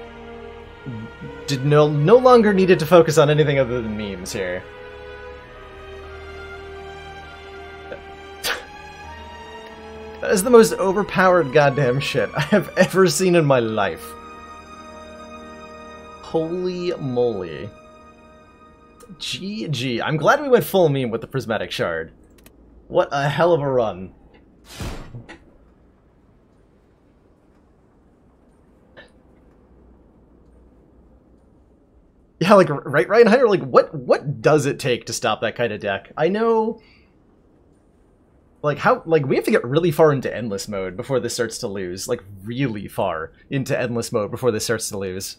no longer needed to focus on anything other than memes here. That is the most overpowered goddamn shit I have ever seen in my life. Holy moly. GG. I'm glad we went full meme with the Prismatic Shard. What a hell of a run. Yeah, like, right, Ryan Hunter, like, what does it take to stop that kind of deck? I know... Like, we have to get really far into Endless Mode before this starts to lose. Like, really far into Endless Mode before this starts to lose.